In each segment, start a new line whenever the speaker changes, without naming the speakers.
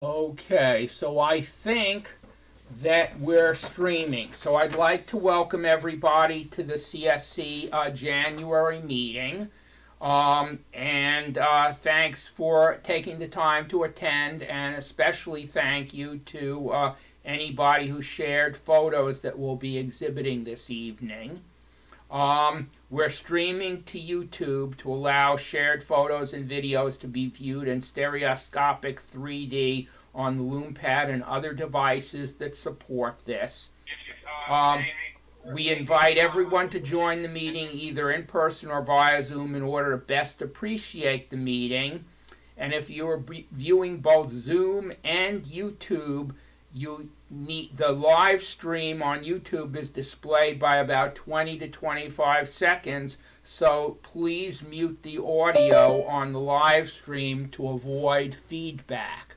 Okay, so I think that we're streaming. So I'd like to welcome everybody to the CSC January meeting. And thanks for taking the time to attend, and especially thank you to anybody who shared photos that we'll be exhibiting this evening. We're streaming to YouTube to allow shared photos and videos to be viewed in stereoscopic 3D on the Lume Pad and other devices that support this. Um, we invite everyone to join the meeting either in person or via Zoom in order to best appreciate the meeting. And if you are viewing both Zoom and YouTube, you need the live stream on YouTube is displayed by about 20 to 25 seconds, so please mute the audio on the live stream to avoid feedback.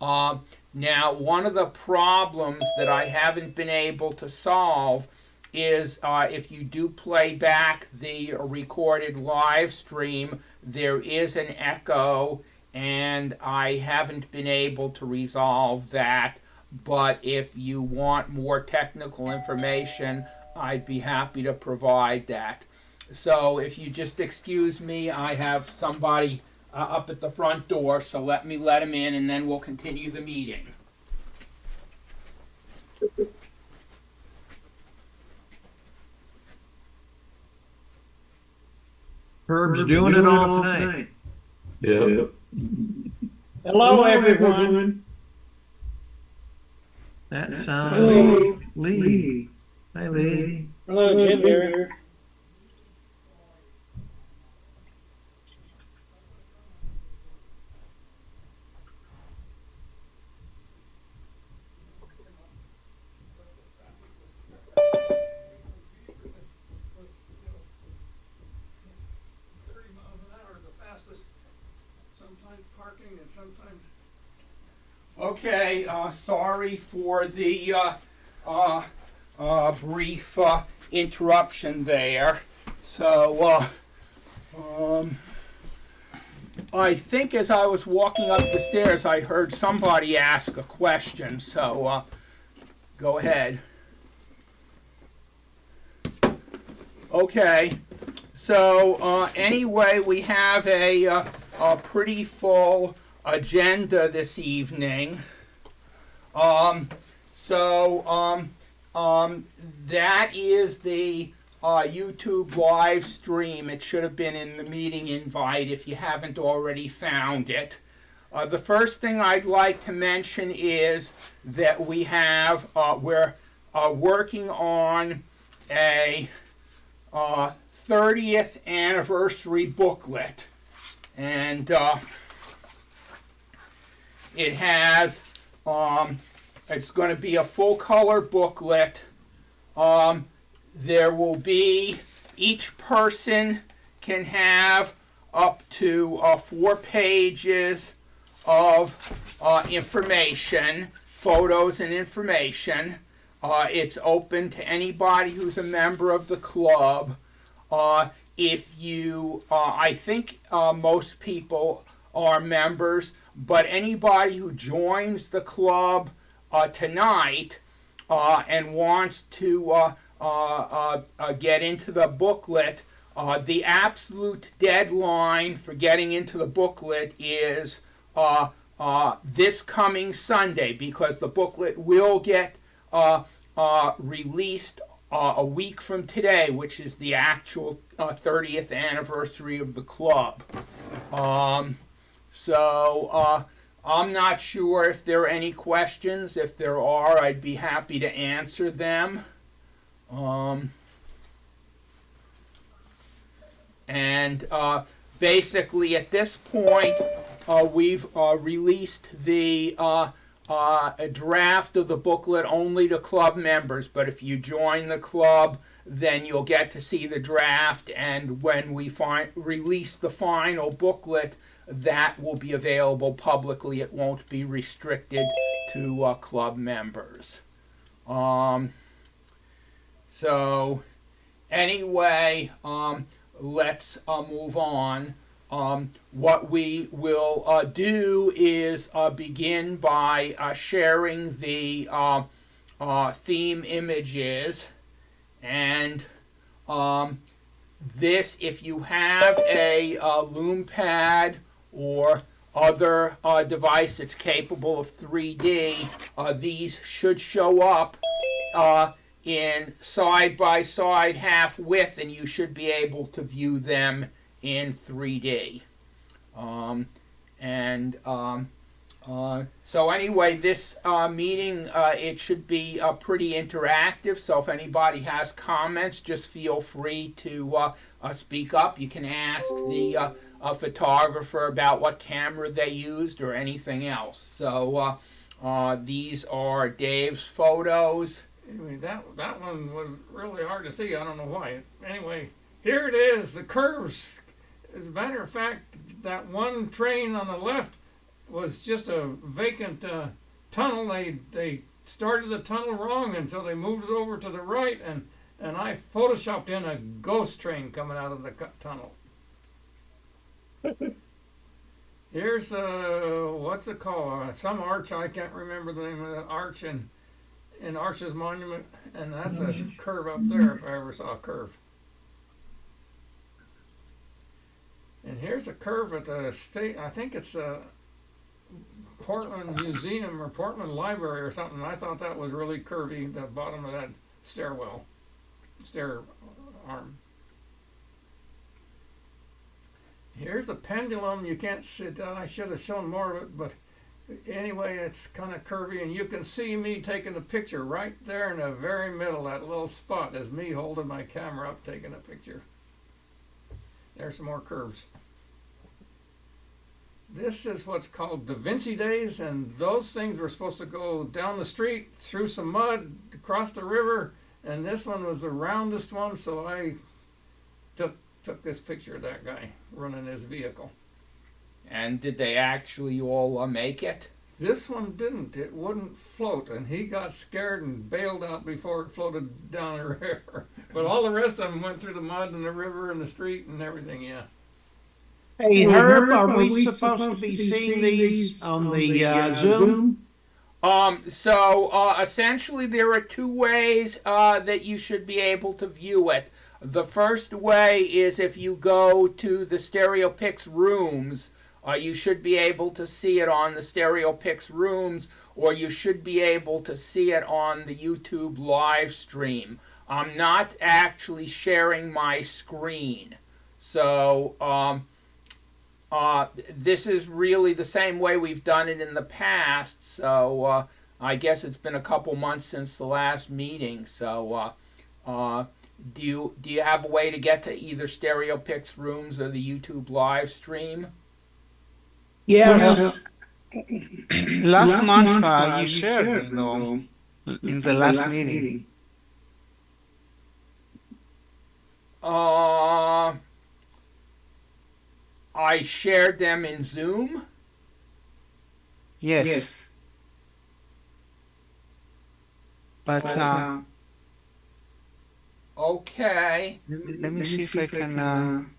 Now, one of the problems that I haven't been able to solve is if you do play back the recorded live stream, there is an echo, and I haven't been able to resolve that. But if you want more technical information, I'd be happy to provide that. So if you just excuse me, I have somebody up at the front door, so let me let him in, and then we'll continue the meeting.
Herb's doing it all tonight.
Yep.
Hello, everyone.
That sounds
Hello.
Lee. Hi, Lee.
Hello, Jim here.
Okay, sorry for the brief interruption there. So, I think as I was walking up the stairs, I heard somebody ask a question, so go ahead. Okay, so anyway, we have a pretty full agenda this evening. That is the YouTube live stream. It should have been in the meeting invite if you haven't already found it. The first thing I'd like to mention is that we're working on a 30th anniversary booklet, and it has, it's going to be a full color booklet. There will be, each person can have up to 4 pages of information, photos and information. It's open to anybody who's a member of the club. If you, I think most people are members, but anybody who joins the club tonight and wants to get into the booklet, the absolute deadline for getting into the booklet is this coming Sunday, because the booklet will get released a week from today, which is the actual 30th anniversary of the club. I'm not sure if there are any questions. If there are, I'd be happy to answer them. Basically at this point, we've released the a draft of the booklet only to club members, but if you join the club, then you'll get to see the draft, and when we release the final booklet, that will be available publicly. It won't be restricted to club members. So anyway, let's move on. what we will do is begin by sharing the theme images, and this, if you have a Lume Pad or other device that's capable of 3D, these should show up in side-by-side half width, and you should be able to view them in 3D. So anyway, this meeting, it should be pretty interactive, so if anybody has comments, just feel free to speak up. You can ask the photographer about what camera they used or anything else. So these are Dave's photos.
Anyway, that one was really hard to see. I don't know why. Anyway, here it is, the curves. As a matter of fact, that one train on the left was just a vacant tunnel. They started the tunnel wrong, and so they moved it over to the right, and I photoshopped in a ghost train coming out of the tunnel. Here's what's it called? Some arch, I can't remember the name of the arch in Arches Monument, and that's a curve up there if I ever saw a curve. And here's a curve at the state, I think it's Portland Museum or Portland Library or something. I thought that was really curvy, the bottom of that stair arm. Here's a pendulum. You can't see it. I should have shown more of it, but anyway, it's kind of curvy, and you can see me taking the picture right there in the very middle. That little spot is me holding my camera up taking a picture. There's some more curves. This is what's called Da Vinci days, and those things were supposed to go down the street, through some mud, across the river, and this one was the roundest one, so I took this picture of that guy running his vehicle.
And did they actually all make it?
This one didn't. It wouldn't float, and he got scared and bailed out before it floated down the river. But all the rest of them went through the mud and the river and the street and everything, yeah.
Hey, Herb, are we supposed to be seeing these on the Zoom?
Essentially there are two ways that you should be able to view it. The first way is if you go to the Stereoscopic rooms, you should be able to see it on the Stereoscopic rooms, or you should be able to see it on the YouTube live stream. I'm not actually sharing my screen. So this is really the same way we've done it in the past. So I guess it's been a couple months since the last meeting. So do you have a way to get to either Stereoscopic rooms or the YouTube live stream?
Yes.
Last month you shared them though, in the last meeting.
I shared them in Zoom?
Yes. But
okay.
let me see if I can.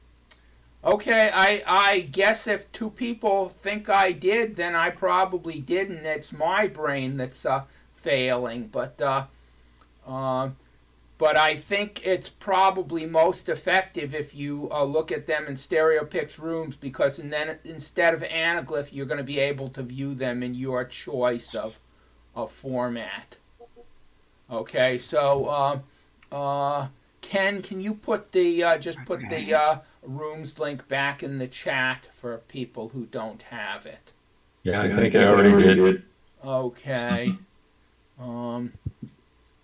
Okay, I guess if two people think I did, then I probably didn't. It's my brain that's failing, but I think it's probably most effective if you look at them in Stereoscopic rooms, because then instead of anaglyph, you're going to be able to view them in your choice of format. Okay, so Ken, can you put the the rooms link back in the chat for people who don't have it?
Yeah, I think I already did.
Okay.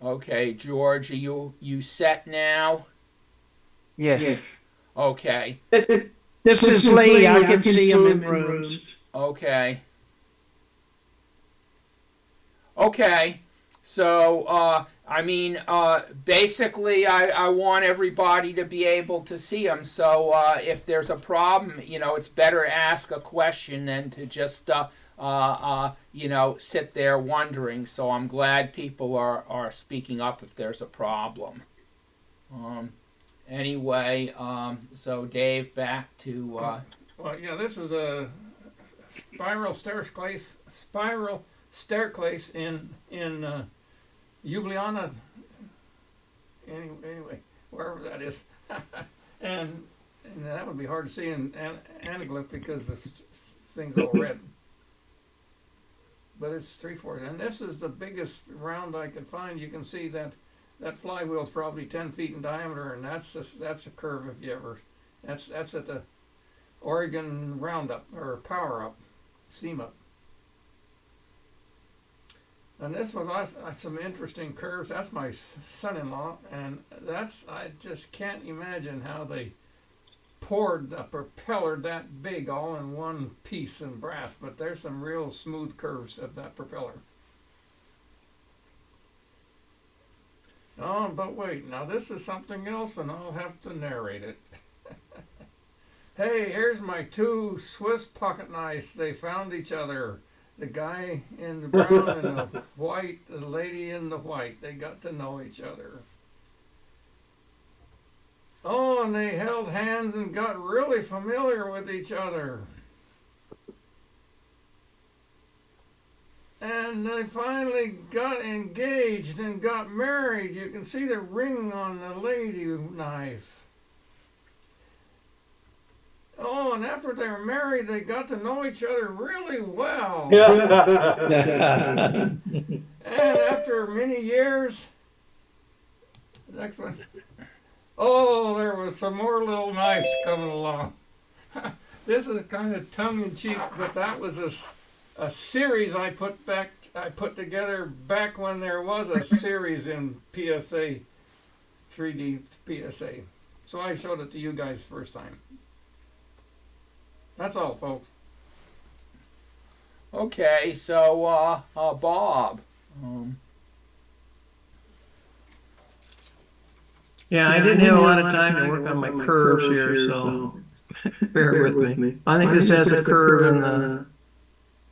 Okay, George, are you set now?
Yes.
Okay.
This is Lee. I can see him in rooms.
Okay. Okay. So, basically, I want everybody to be able to see them. So, if there's a problem, it's better to ask a question than to just, sit there wondering. So I'm glad people are speaking up if there's a problem. Anyway, so Dave, back to
Well, yeah, this is a spiral staircase in Ljubljana. Anyway, wherever that is, and that would be hard to see in anaglyph because the thing's all red. But it's 3/4, and this is the biggest round I could find. You can see that flywheel is probably 10 feet in diameter, and that's a curve if you ever. That's at the Oregon Roundup or Power Up, Steam Up. And this was some interesting curves. That's my son-in-law, and I just can't imagine how they poured the propeller that big all in one piece in brass, but there's some real smooth curves of that propeller. Oh, but wait, now this is something else, and I'll have to narrate it. Hey, here's my two Swiss pocket knives. They found each other. The guy in the brown and the white, the lady in the white. They got to know each other. Oh, and they held hands and got really familiar with each other. And they finally got engaged and got married. You can see the ring on the lady knife. Oh, and after they were married, they got to know each other really well. And after many years, next one. Oh, there was some more little knives coming along. This is kind of tongue-in-cheek, but that was a series I put together back when there was a series in PSA, 3D PSA. So I showed it to you guys first time. That's all, folks.
Okay, so Bob.
Yeah, I didn't have a lot of time to work on my curves here, so bear with me. I think this has a curve in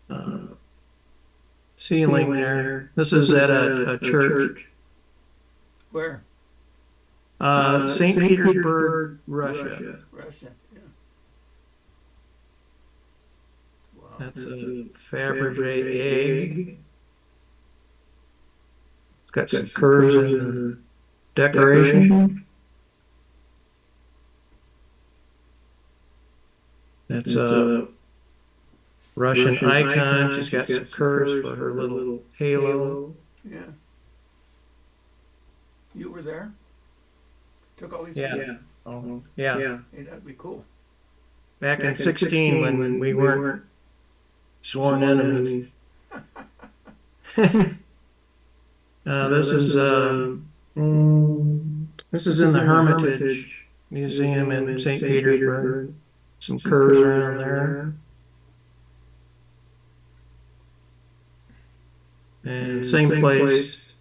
the ceiling there. This is at a church.
Where?
St. Petersburg, Russia.
Russia, yeah. Wow.
That's a Fabergé egg. It's got some curves in the decoration. That's a Russian icon. She's got some curves for her little halo.
Yeah. You were there? Took all these
Yeah.
pictures?
Yeah.
Hey, that'd be cool.
Back in 16 when we weren't sworn enemies. This is in the Hermitage Museum in St. Petersburg. Some curves around there. And same place.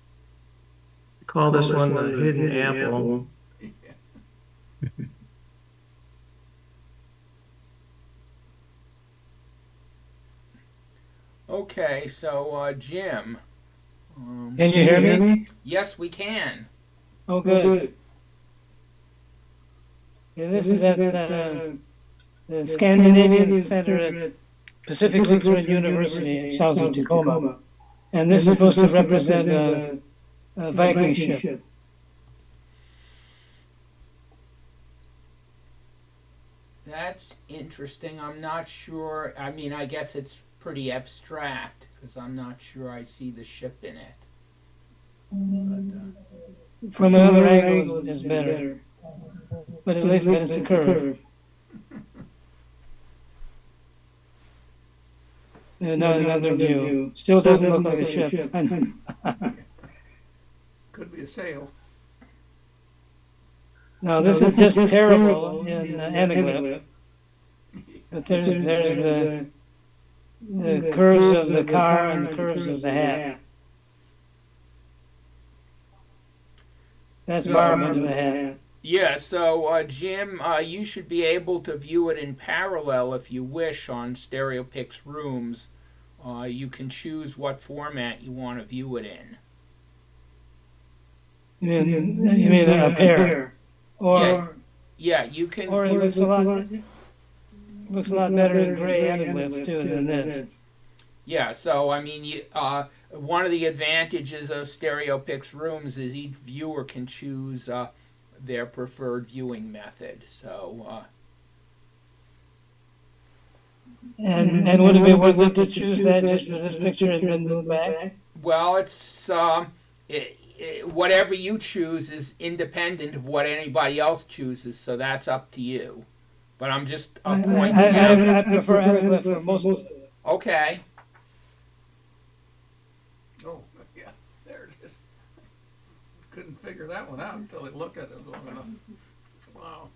Call this one the Hidden Apple.
Okay, so Jim.
Can you hear me?
Yes, we can.
Oh, good. Yeah, this is at the Scandinavian Center at Pacific Lutheran University south of Tacoma. And this is supposed to represent a Viking ship.
That's interesting. I'm not sure. I mean, I guess it's pretty abstract because I'm not sure I see the ship in it. But,
From another angle is better. But at least it's a curve. Another view. Still doesn't look like a ship.
Could be a sail.
Now this is just terrible in anaglyph. But there's the curves of the car and the curves of the hat. That's barb into the hat.
yeah, so Jim, you should be able to view it in parallel if you wish on StereoPix Rooms. You can choose what format you want to view it in.
You mean a pair? Or
Yeah, you can.
or it looks a lot. looks a lot better in gray and width too than this.
Yeah, so I mean, one of the advantages of StereoPix rooms is each viewer can choose their preferred viewing method. So.
And would it be worth it to choose that just for this picture and then move back?
Well, it's whatever you choose is independent of what anybody else chooses, so that's up to you. But I'm just pointing out.
I prefer and for most of it.
Okay.
Oh, yeah, there it is. Couldn't figure that one out until I looked at it long enough. Wow.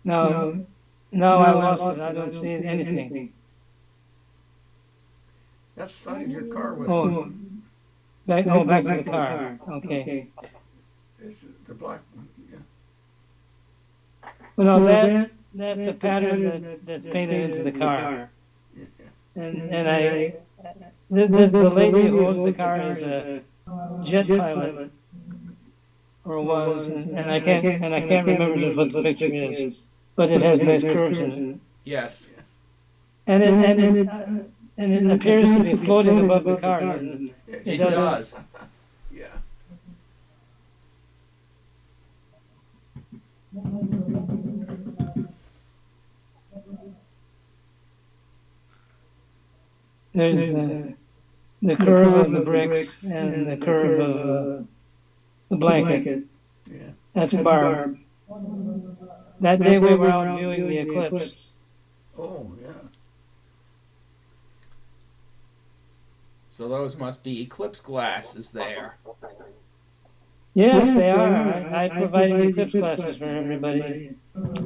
No, I lost it. I don't see anything.
That's the side of your car with
Back to the car. Okay.
it's the black one. Yeah.
Well, no, that's a pattern that's painted into the car. And the lady who owns the car is a jet pilot, or was, and I can't remember just what the picture is, but it has nice curves in it.
Yes.
And it appears to be floating above the car, doesn't it?
It does.
Yeah.
There's the curve of the bricks and the curve of the blanket.
Yeah.
That's Barb. That day we were out viewing the eclipse.
Oh, yeah.
So those must be eclipse glasses there.
Yes, they are. I provided eclipse glasses for everybody.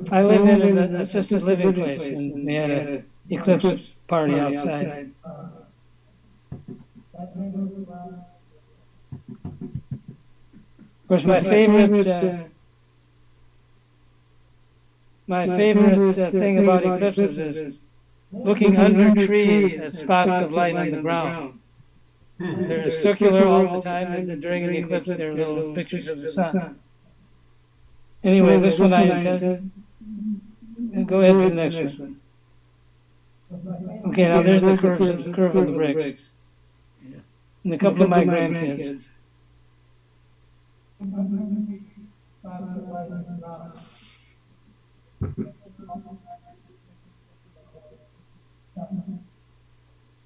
I live in an assisted living place, and we had an eclipse party outside. Of course, my favorite thing about eclipses is looking under trees at spots of light on the ground. They're circular all the time, and during an eclipse, they're little pictures of the sun. Anyway, this one I intend. Go ahead to the next one. Okay, now there's the curve of the bricks. And a couple of my grandkids.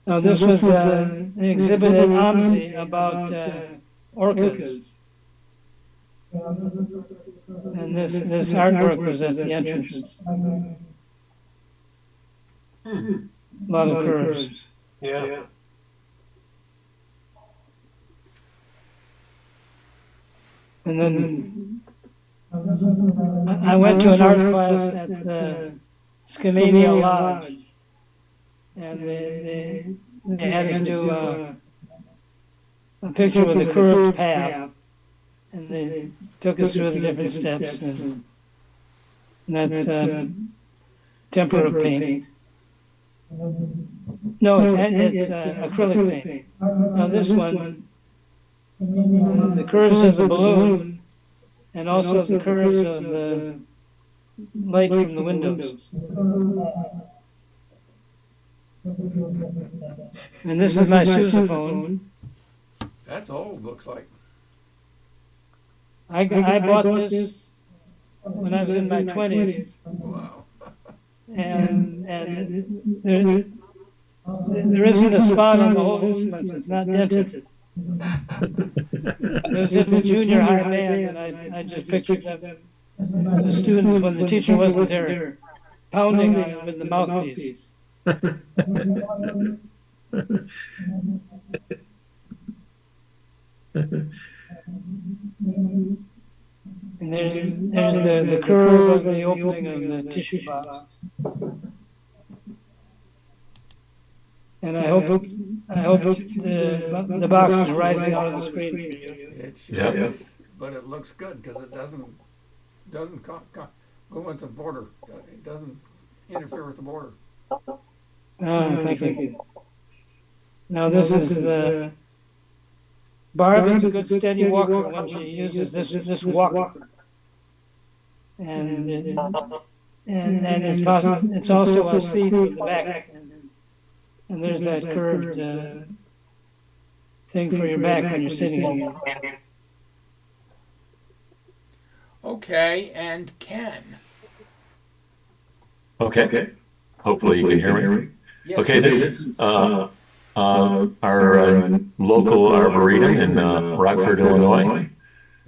Now this was an exhibit at OMSI about orchids. And this artwork was at the entrance. A lot of curves.
Yeah.
And then I went to an art class at the Skamania Lodge, and they had us do a picture with a curved path, and they took us through the different steps, and that's tempera paint. No, it's acrylic paint. Now this one, the curves of the balloon, and also the curves of the light from the windows. And this is my sousaphone.
That's old, looks like.
I bought this when I was in my 20s,
Wow.
and there isn't a spot on the whole instrument that's not dented. It was in the junior high band, and I just pictured them, the students, when the teacher wasn't there, pounding on it with the mouthpiece. And there's the curve of the opening of the tissue box. And I hope the box is rising out of the screen for you.
It should
Yep.
be, but it looks good because it doesn't go with the border. It doesn't interfere with the border.
Thank you. Now this is the Barb is a good steady walker when she uses this walker. and it's possible. It's also a seat from the back, and there's that curved thing for your back when you're sitting in it.
Okay, and Ken.
Okay. Hopefully you can hear me.
Yes,
Okay, this is our local arboretum in Rockford, Illinois.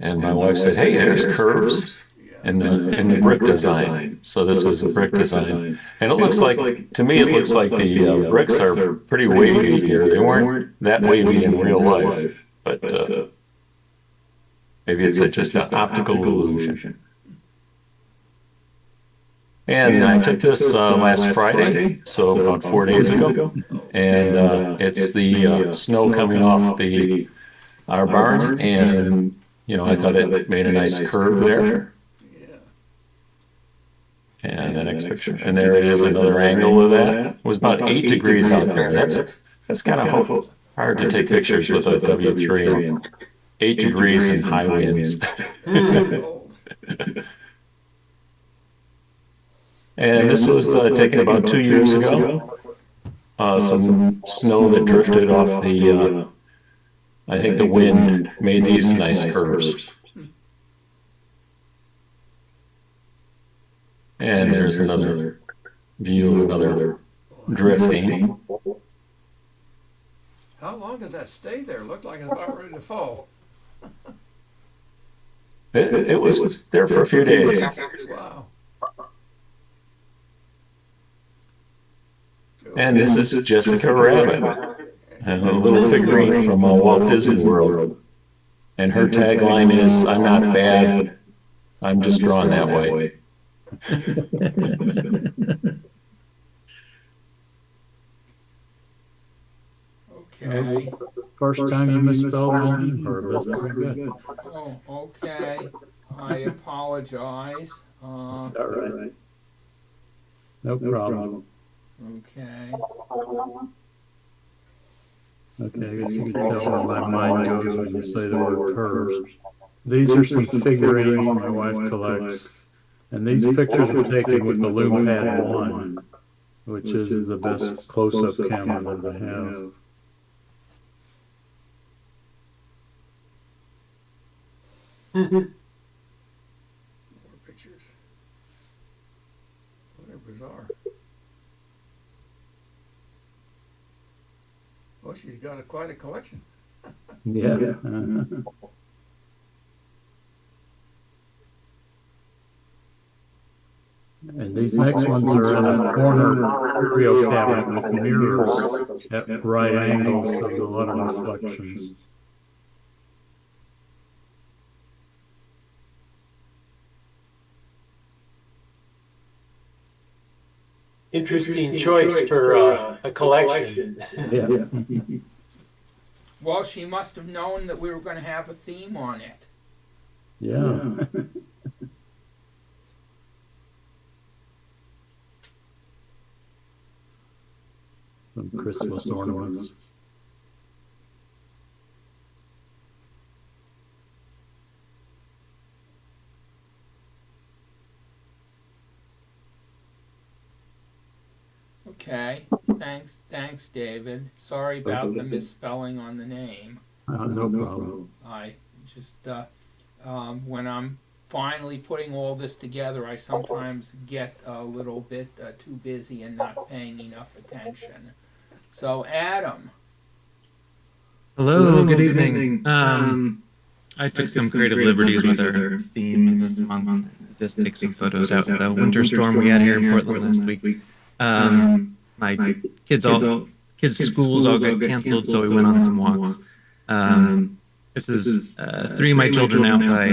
And my wife said, "Hey, there's curves in the brick design." So this was a brick design, and it looks like, to me, it looks like the bricks are pretty wavy here. They weren't that wavy in real life, but maybe it's just an optical illusion. And I took this last Friday, so about 4 days ago, and it's the snow coming off our barn, and I thought it made a nice curve there. And the next picture, and there it is, another angle of that. It was about 8 degrees out there. That's kind of hard to take pictures with a W3 and 8 degrees and high winds. And this was taken about 2 years ago. Some snow that drifted off I think the wind made these nice curves. And there's another view, another drifting.
How long did that stay there? Looked like it's about ready to fall.
It was there for a few days.
Wow.
And this is Jessica Rabbit, a little figurine from Walt Disney World. And her tagline is, "I'm not bad, I'm just drawn that way."
Okay.
First time you misspelled my name, Herb. That's pretty good.
Oh, okay. I apologize.
That's all right. No problem.
Okay.
Okay, I guess you can tell where my mind goes when you say the word curves. These are some figurines my wife collects, and these pictures were taken with the Lume Pad 1, which is the best close-up camera that I have.
More pictures. They're bizarre. Well, she's got quite a collection.
Yeah. And these next ones are in a corner stereo cabinet with mirrors at right angles, so there's a lot of reflections.
Interesting choice for a collection.
Yeah.
Well, she must have known that we were going to have a theme on it.
Yeah. Some Christmas ornaments.
Okay. Thanks, David. Sorry about the misspelling on the name.
No problem.
I just, when I'm finally putting all this together, I sometimes get a little bit too busy and not paying enough attention. So, Adam.
Hello, good evening. I took some creative liberties with our theme this month. Just take some photos out the winter storm we had here in Portland last week. My kids' schools all got canceled, so we went on some walks. This is 3 of my children out by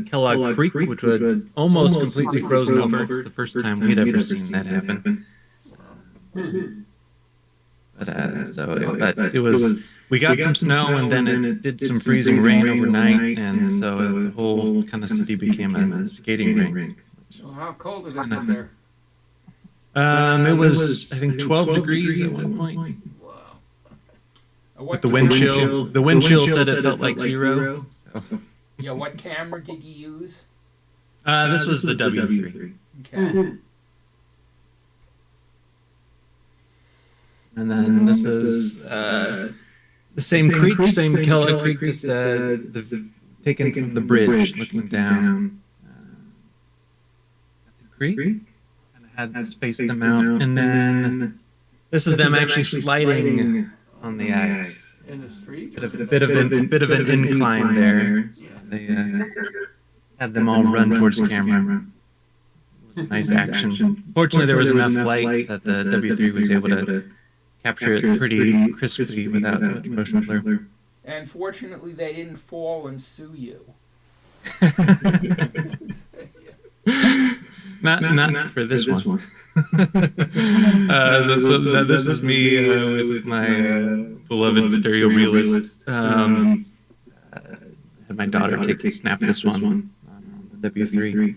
Kellogg Creek, which was almost completely frozen over. It's the first time we'd ever seen that happen. But it was, we got some snow, and then it did some freezing rain overnight, and so the whole kind of city became a skating rink.
So how cold is it up there?
It was, I think, 12 degrees at one point.
Wow.
What
The wind chill said it felt like 0. So.
Yeah, what camera did you use?
This was the W3.
Okay.
And then this is the same creek, same Keller Creek, just taken from the bridge, looking down at the creek. And I had spaced them out. And then this is them actually sliding on the ice.
In the street?
Bit of an incline there. They had them all run towards the camera. It was a nice action. Fortunately, there was enough light that the W3 was able to capture it pretty crisply without much motion blur.
And fortunately, they didn't fall and sue you.
Not for this one. This is me with my beloved stereo realist. Had my daughter snap this one on the W3.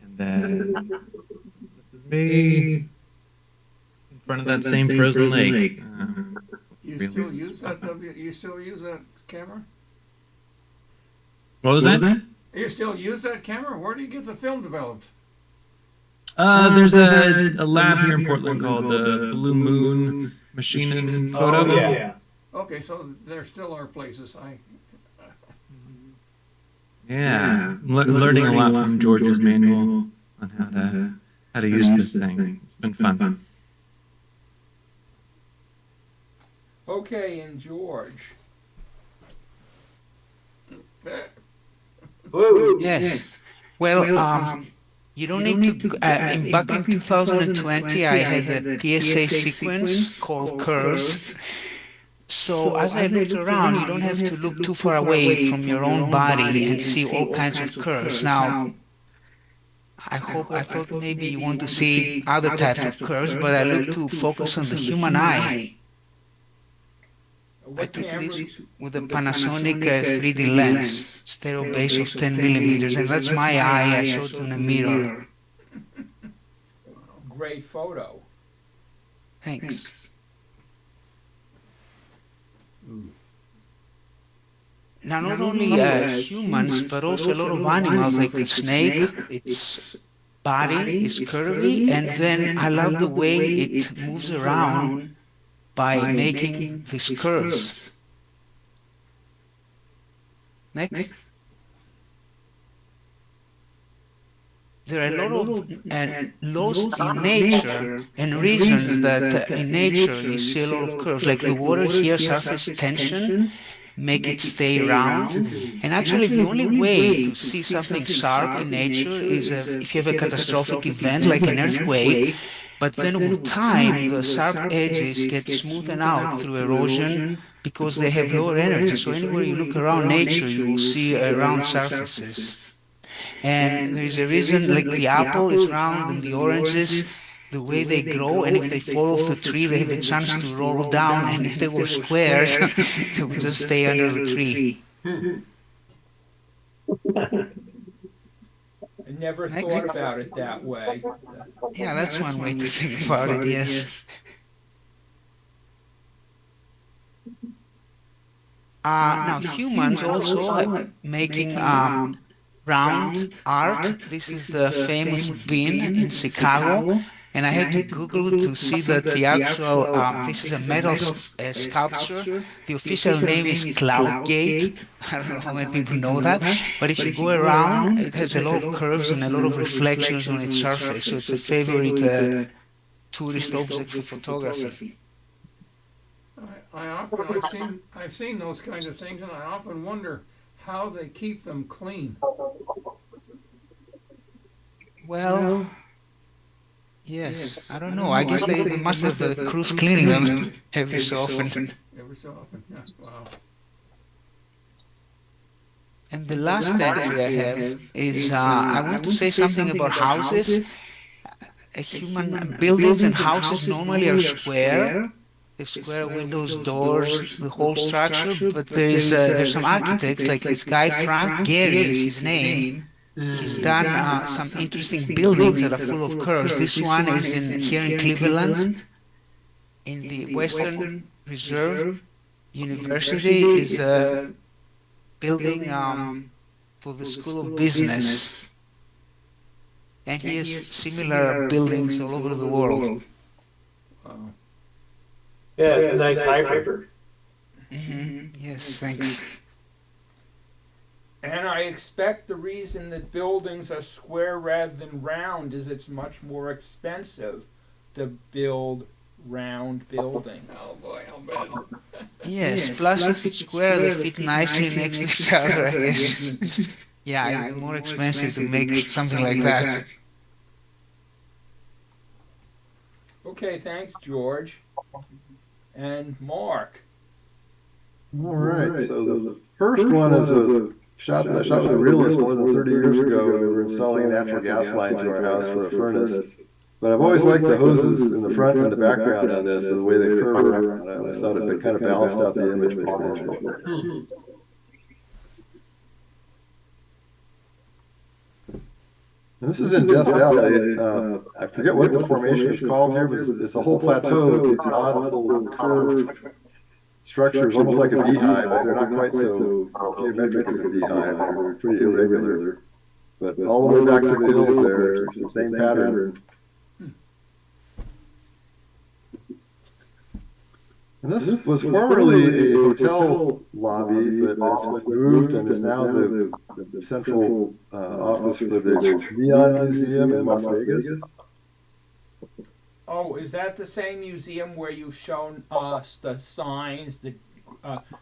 And then this is me in front of that same frozen lake.
You still use that You still use that camera?
What was that?
You still use that camera? Where do you get the film developed?
There's a lab here in Portland called the Blue Moon Machine and Photo.
Oh, yeah.
Okay, so there still are places.
Yeah, learning a lot from George's manual on how to use this thing. It's been fun.
Okay, and George.
Yes. Well, you don't need to. Back in 2020, I had a PSA sequence called curves. So as I looked around, you don't have to look too far away from your own body and see all kinds of curves. Now, I thought maybe you want to see other types of curves, but I looked to focus on the human eye. I took this with a Panasonic 3D lens, stereo base of 10 millimeters, and that's my eye. I showed it in a mirror.
Great photo.
Thanks. Now, not only humans, but also a lot of animals, like the snake. Its body is curvy, and then I love the way it moves around by making these curves. Next. There are a lot of laws in nature and reasons that in nature you see a lot of curves, like the water here, surface tension, make it stay round. And actually the only way to see something sharp in nature is if you have a catastrophic event like an earthquake, but then with time the sharp edges get smoothed out through erosion because they have lower energy. So anywhere you look around nature you will see round surfaces. And there is a reason, like the apple is round and the oranges, the way they grow, and if they fall off the tree, they have a chance to roll down, and if they were squares, they would just stay under the tree.
I never thought about it that way.
Yeah, that's one way to think about it, yes. Now, humans also are making round art. This is the famous bin in Chicago, and I had to Google it to see that the actual, this is a metal sculpture. The official name is Cloudgate. I don't know how many people know that, but if you go around, it has a lot of curves and a lot of reflections on its surface, so it's a favorite tourist object for photography.
I've seen those kinds of things, and I often wonder how they keep them clean.
Well, yes, I don't know. I guess they must have the crews cleaning them every so often.
Every so often, yeah. Wow.
And the last entry I have is I want to say something about houses. Human buildings and houses normally are square. They have square windows, doors, the whole structure, but there's some architects, like this guy Frank Gehry is his name. He's done some interesting buildings that are full of curves. This one is here in Cleveland, in the Western Reserve University is building a for the School of Business. And he has similar buildings all over the world.
Wow.
Yeah, it's a nice hybrid.
Yes, thanks.
And I expect the reason that buildings are square rather than round is it's much more expensive to build round buildings.
Oh boy, I'll bet.
Yes, plus if it's square, they fit nicely next to each other, I guess. Yeah, it would be more expensive to make something like that.
Okay, thanks, George. And Mark.
All right, so the first one is a shot that I shot with a realist more than 30 years ago. We were installing a natural gas line to our house for a furnace. But I've always liked the hoses in the front and the background on this and the way they curve. And I always thought it kind of balanced out the image pretty nicely. And this is in Death Valley. I forget what the formation is called here, but it's a whole plateau with these odd little curved structures, almost like a beehive, but they're not quite so geometric as a beehive. They're pretty irregular. But all the way back to the hills there, it's the same pattern. And this was formerly a hotel lobby, but it's moved and is now the central office for the Neon Museum in Las Vegas.
Oh, is that the same museum where you've shown us the signs, the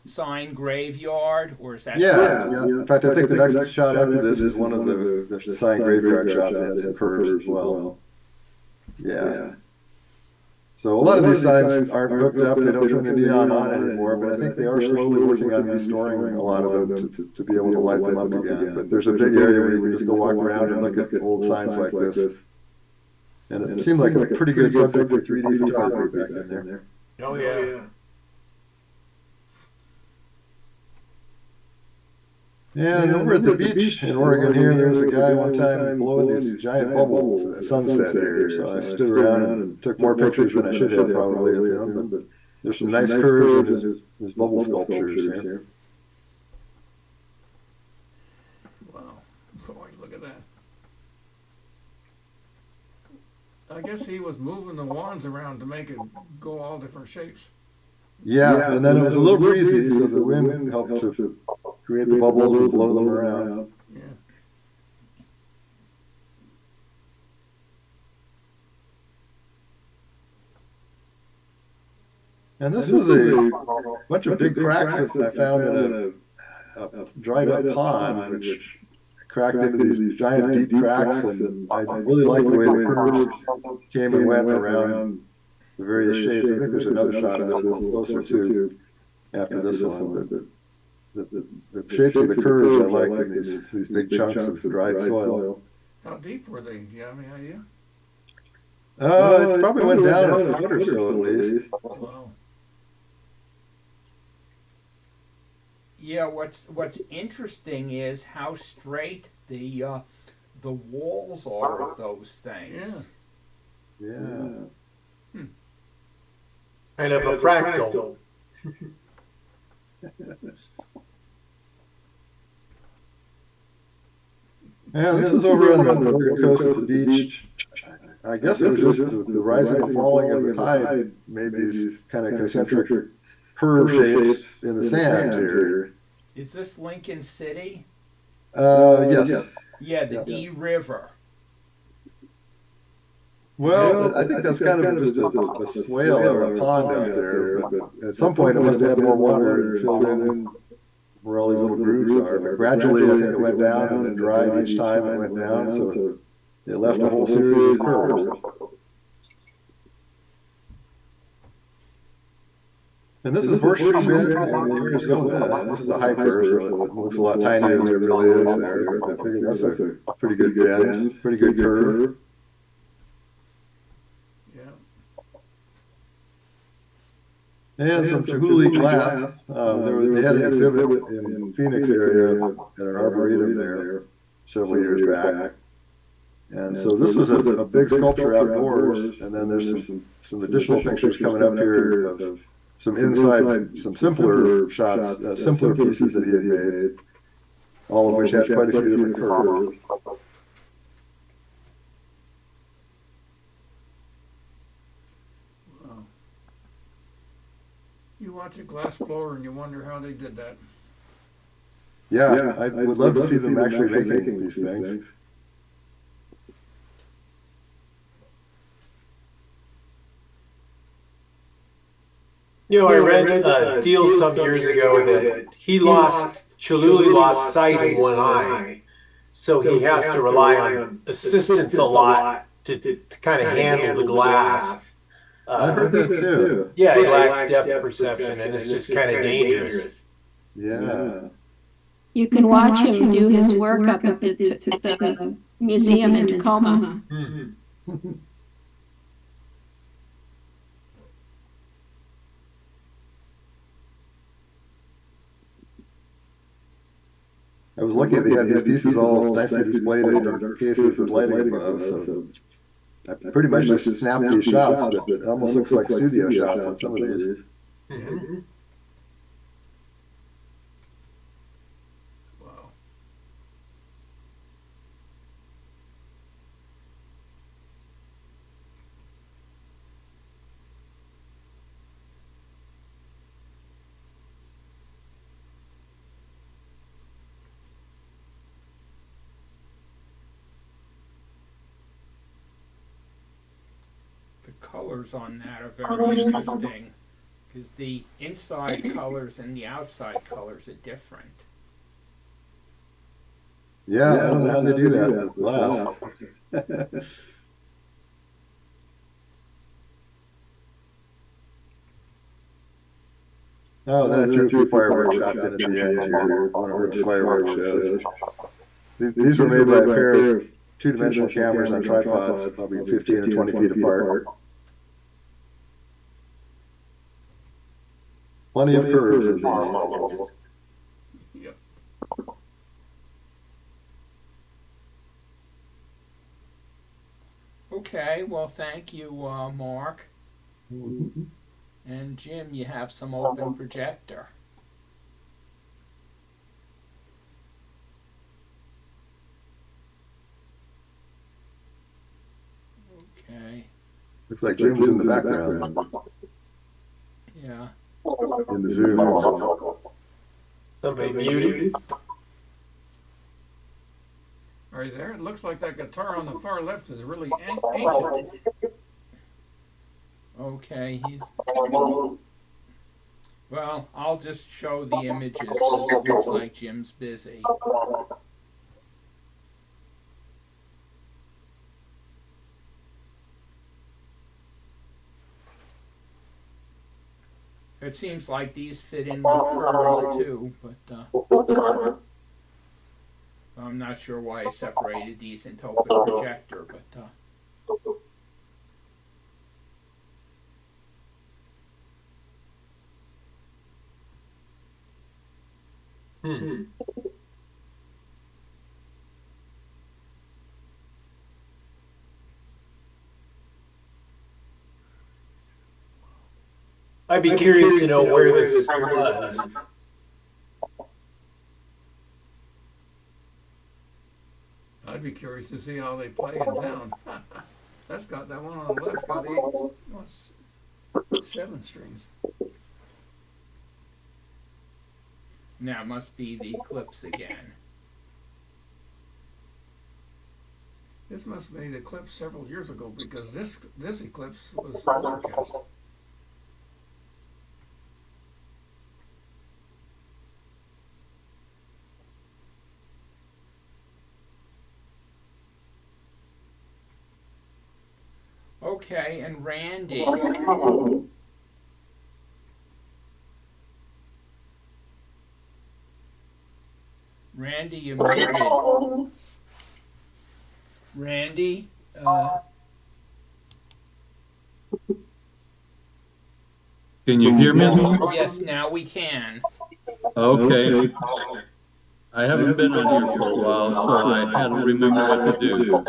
sign graveyard, or is that?
Yeah. In fact, I think the next shot after this is one of the sign graveyard shots. They had some curves as well. Yeah. So a lot of these signs aren't hooked up. They don't turn the neon on anymore, but I think they are slowly working on restoring a lot of them to be able to light them up again. But there's a big area where you can just go walk around and look at old signs like this. And it seemed like a pretty good subject for 3D photography back in there.
Oh, yeah.
And over at the beach in Oregon here, there was a guy one time blowing these giant bubbles at sunset here. So I stood around and took more pictures than I should have probably of him. But there's some nice curves in his bubble sculptures here.
Wow. Boy, look at that. I guess he was moving the wands around to make it go all different shapes.
Yeah, and then it was a little breezy, so the wind helped to create the bubbles and blow them around.
Yeah.
And this was a bunch of big cracks that I found in a dried up pond, which cracked into these giant deep cracks, and I really liked the way the curves came and went around the various shapes. I think there's another shot of this a little closer too after this one, but the shapes of the curves I like in these big chunks of dried soil.
How deep were they? Do you have any idea?
It probably went down a foot or so at least.
Wow.
Yeah, what's interesting is how straight the walls are of those things.
Yeah.
Yeah.
Kind of a fractal.
Yeah, this was over on the Oregon coast of the beach. I guess it was just the rising and falling of the tide made these kind of concentric curve shapes in the sand here.
Is this Lincoln City?
Yes.
Yeah, the D River.
Well, I think that's kind of just a swale or a pond out there, but at some point it must have had more water and filled in where all these little grooves are. But gradually, I think it went down and it dried each time it went down, so it left a whole series of curves. And this is Horseshoe Bend in Arizona. This is a high curve, so it looks a lot tinier than it really is there. But I figure that's a pretty good bend, pretty good curve. And some Chihuly glass. They had an exhibit in Phoenix area at an arboretum there several years back. And so this was a big sculpture outdoors, and then there's some additional pictures coming up here of some inside, some simpler shots, simpler pieces that he had made. all of which have quite a few different curves.
Wow. You watch a glass blower and you wonder how they did that.
Yeah, I would love to see them actually making these things.
You know, I read a deal some years ago that Chaluli lost sight in one eye, so he has to rely on assistants a lot to kind of handle the glass.
I heard that too.
Yeah, he lacks depth perception, and it's just kind of dangerous.
Yeah.
You can watch him do his work up at the museum in Tacoma.
Mm-hmm.
I was lucky they had these pieces all nicely displayed in dark cases with lighting above, so I pretty much just snapped these shots, but it almost looks like studio shots on some of these.
Mm-hmm.
Wow.
The colors on that are very interesting because the inside colors and the outside colors are different.
Yeah, I don't know how they do that with glass. Oh, then I threw a few fireworks shot in at the end here, one of Herb's fireworks shows. These were made by a pair of two-dimensional cameras on tripods, probably 15 and 20 feet apart. Plenty of curves in these.
Yep.
Okay, well, thank you, Mark. And Jim, you have some open projector. Okay.
Looks like Jim's in the background
Yeah.
in the Zoom.
Somebody muted.
Are you there? It looks like that guitar on the far left is really ancient.
Okay, well, I'll just show the images because it looks like Jim's busy. It seems like these fit in with curves too, but I'm not sure why I separated these into open projector, but
I'd be curious to know where this was.
I'd be curious to see how they play in town. That's got that one on the left got 7 strings.
now it must be the eclipse again.
This must be the eclipse several years ago because this eclipse was overcast.
Okay, and Randy. Randy, you muted. Randy,
Can you hear me?
yes, now we can.
Okay. I haven't been on here for a while, so I had to remember what to do.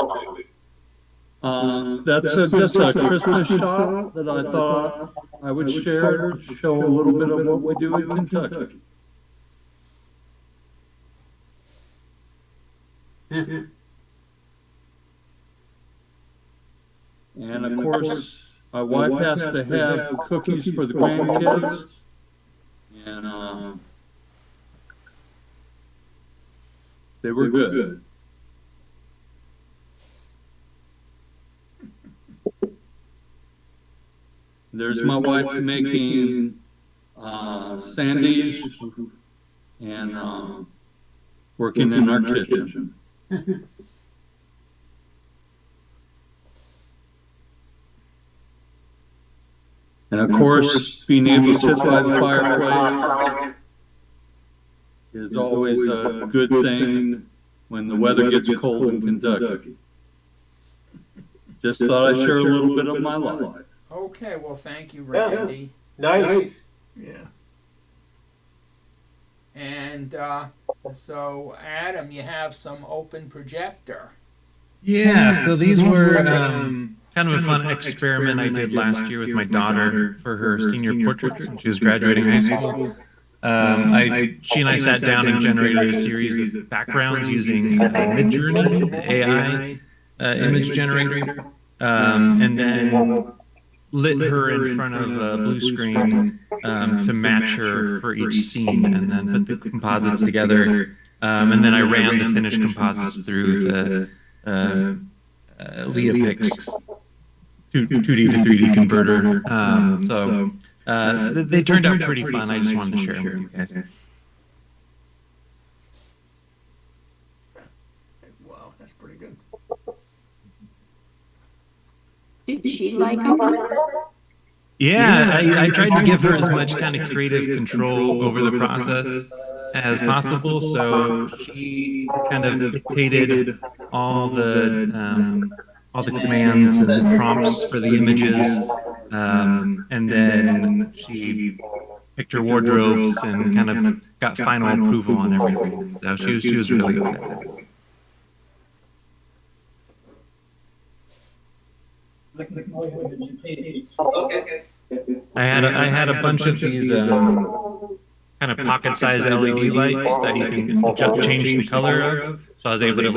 That's just a Christmas shot that I thought I would share to show a little bit of what we do in Kentucky. And of course, my wife has to have cookies for the grandkids. And they were good. There's my wife making Sandy's and working in our kitchen. And of course, being able to sit by the fireplace is always a good thing when the weather gets cold in Kentucky. Just thought I'd share a little bit of my life.
Okay, well, thank you, Randy.
Nice.
Yeah.
And so, Adam, you have some open projector.
Yeah, so these were kind of a fun experiment I did last year with my daughter for her senior portraits when she was graduating high school. She and I sat down and generated a series of backgrounds using Midjourney, the AI image generator, and then lit her in front of a blue screen to match her for each scene, and then put the composites together. And then I ran the finished composites through the LeiaPix 2D to 3D converter. They turned out pretty fun. I just wanted to share them with you guys.
Wow, that's pretty good.
Did she like it?
Yeah, I tried to give her as much kind of creative control over the process as possible. So she kind of dictated all the commands and the prompts for the images, and then she picked her wardrobes and kind of got final approval on everything. So she was really excited. I had a bunch of these kind of pocket-sized LED lights that you can change the color of. So I was able to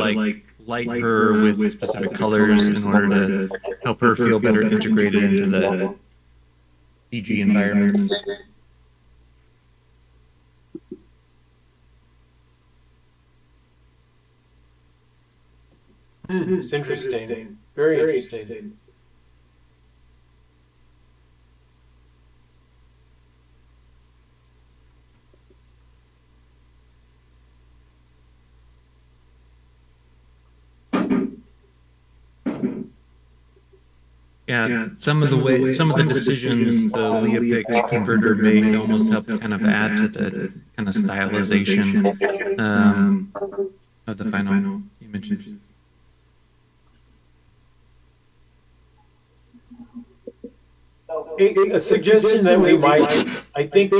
light her with specific colors in order to help her feel better integrated into the CG environments.
It's interesting. Very interesting.
Yeah, some of the decisions the LeiaPix converter made almost helped kind of add to the kind of stylization of the final images.
A suggestion that we might, I think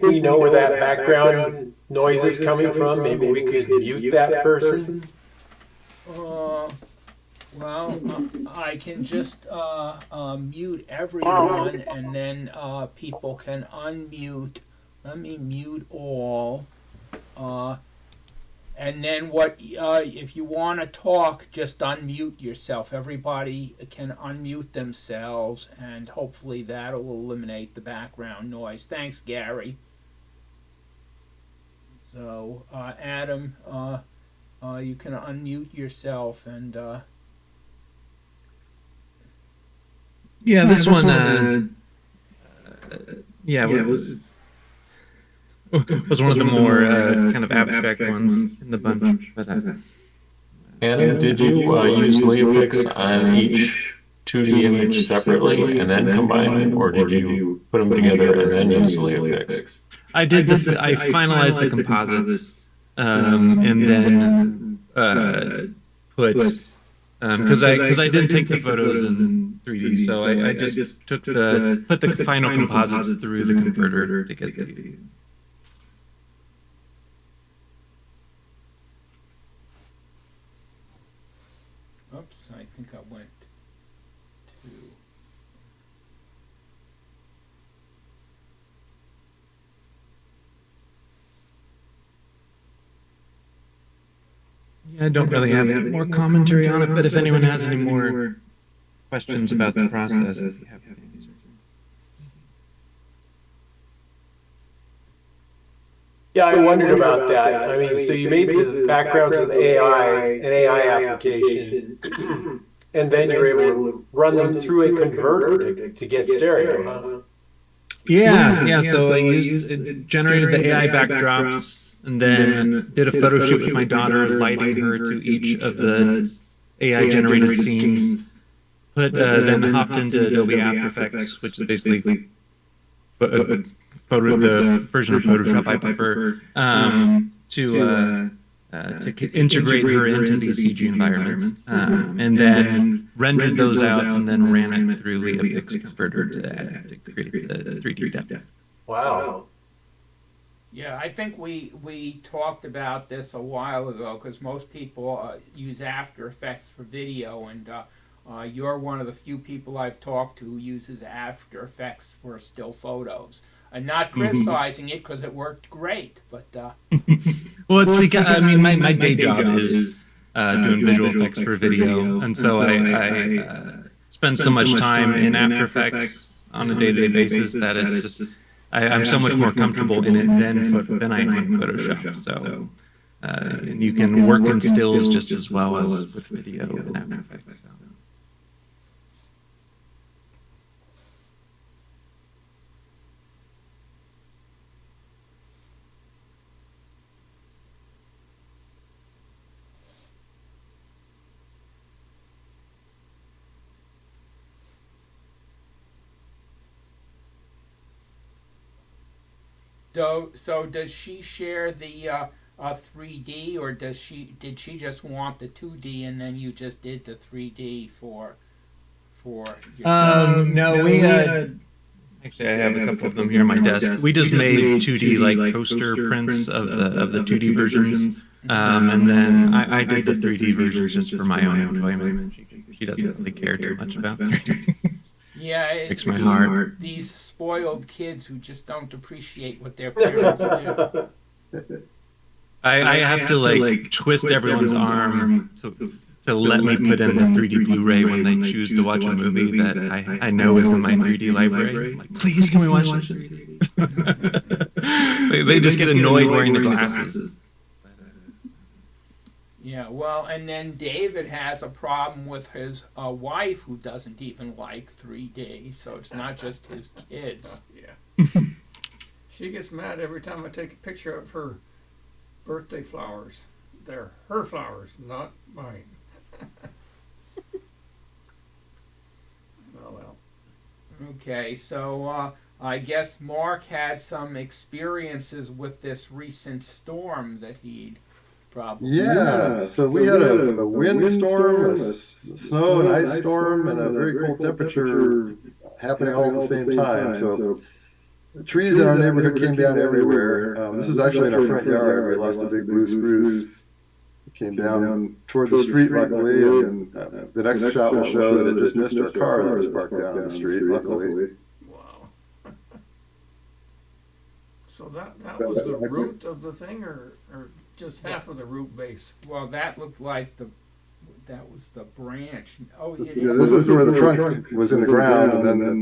we know where that background noise is coming from. Maybe we could mute that person.
Well, I can just mute everyone, and then people can unmute. Let me mute all. And then if you want to talk, just unmute yourself. Everybody can unmute themselves, and hopefully that'll eliminate the background noise. Thanks, Gary. So, Adam, you can unmute yourself and...
Yeah, this one, was one of the more kind of abstract ones in the bunch. But,
Adam, did you use LeiaPix on each 2D image separately and then combine them, or did you put them together and then use LeiaPix?
I did. I finalized the composites, and then put because I didn't take the photos in 3D, so I just put the final composites through the converter to get the.
Oops, I think I went to...
I don't really have any more commentary on it, but if anyone has any more questions about the process, I'd be happy to answer.
Yeah, I wondered about that. I mean, so you made the backgrounds with AI, an AI application, and then you're able to run them through a converter to get stereo, huh?
Yeah. So I generated the AI backdrops and then did a photo shoot with my daughter, lighting her to each of the AI generated scenes. Then hopped into Adobe After Effects, which is basically the version of Photoshop I prefer, to integrate her into these CG environments, and then rendered those out and then ran it through LeiaStream converter to create the 3D depth.
Wow.
Yeah, I think we talked about this a while ago because most people use After Effects for video, and you're one of the few people I've talked to who uses After Effects for still photos. I'm not criticizing it because it worked great, but
well, it's because I mean my day job is doing visual effects for video, and so I spend so much time in After Effects on a day-to-day basis that it's just I'm so much more comfortable in it than I am in Photoshop. So and you can work in stills just as well as with video in After Effects. So.
So does she share the 3D, or did she just want the 2D and then you just did the 3D for yourself?
No, we actually I have a couple of them here on my desk. We just made 2D like coaster prints of the 2D versions, and then I did the 3D versions just for my own enjoyment. She doesn't really care too much about 3D.
Yeah,
Breaks my heart.
These spoiled kids who just don't appreciate what their parents do.
I have to like twist everyone's arm to let me put in the 3D Blu-ray when they choose to watch a movie that I know is in my 3D library. I'm like, please, can we watch it in 3D? They just get annoyed wearing the glasses.
Yeah, well, and then David has a problem with his wife who doesn't even like 3D, so it's not just his kids.
Yeah. She gets mad every time I take a picture of her birthday flowers. They're her flowers, not mine. Well.
Okay, so I guess Mark had some experiences with this recent storm that he'd probably...
Yeah, so we had a windstorm, a snow and ice storm, and a very cold temperature happening all at the same time. So the trees in our neighborhood came down everywhere. This is actually in our front yard. We lost a big blue spruce. It came down toward the street, luckily, and the next shot will show that it just missed our car that was parked down on the street, luckily.
Wow. So that was the root of the thing, or just half of the root base?
Well, that looked like that was the branch. Oh,
yeah, this is where the trunk was in the ground, and then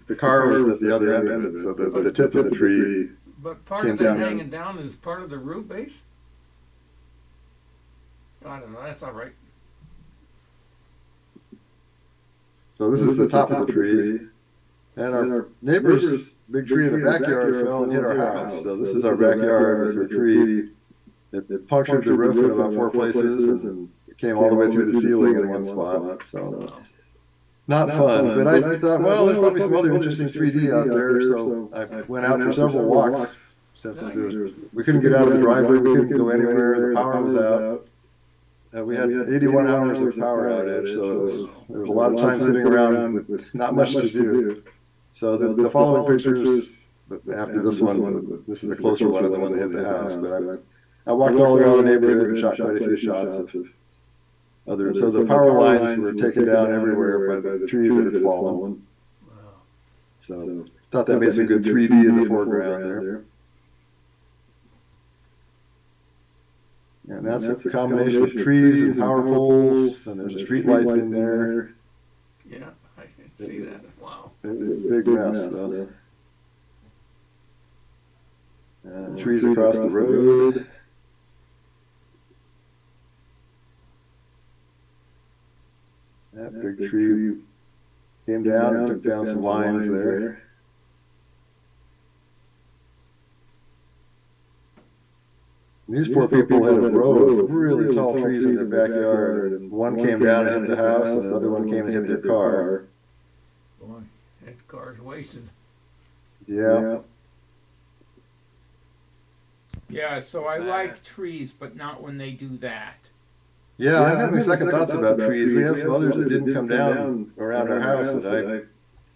the car was at the other end of it. So the tip of the tree.
But part of that hanging down is part of the root base? I don't know. That's all right.
So this is the top of the tree, and our neighbor's big tree in the backyard fell and hit our house. So this is our backyard with a tree. It punctured the roof in about 4 places, and it came all the way through the ceiling in one spot. So not fun. But I thought, well, there's probably some other interesting 3D out there. So I went out for several walks since we couldn't get out of the driveway, we couldn't go anywhere. The power was out. We had 81 hours of power outage, so there was a lot of time sitting around with not much to do. So the following pictures, after this one, this is a closer one of the one that hit the house. But I walked all around the neighborhood and shot quite a few shots of other. So the power lines were taken down everywhere by the trees that had fallen. So thought that made some good 3D in the foreground there. And that's a combination of trees and power poles, and there's a street light in there.
Yeah, I can see that. Wow.
It was a big mess, though. Trees across the road. That big tree came down and took down some lines there. These poor people had a row of really tall trees in their backyard, and one came down and hit the house, and another one came and hit their car.
Boy, that car's wasted.
Yeah.
Yeah, so I like trees, but not when they do that.
Yeah, I'm having second thoughts about trees. We have some others that didn't come down around our house that I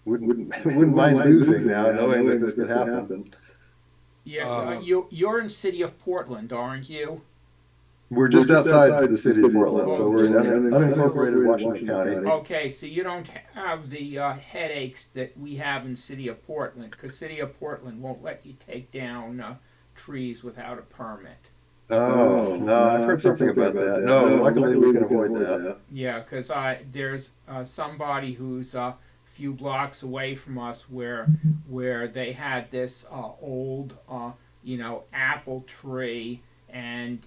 wouldn't mind losing now, knowing that this could happen.
Yeah, you're in city of Portland, aren't you?
We're just outside the city of Portland, so we're in unincorporated Washington County.
Okay, so you don't have the headaches that we have in city of Portland, because city of Portland won't let you take down trees without a permit.
Oh, no, I've heard something about that. No, luckily we can avoid that.
Yeah, because there's somebody who's a few blocks away from us where they had this old, apple tree, and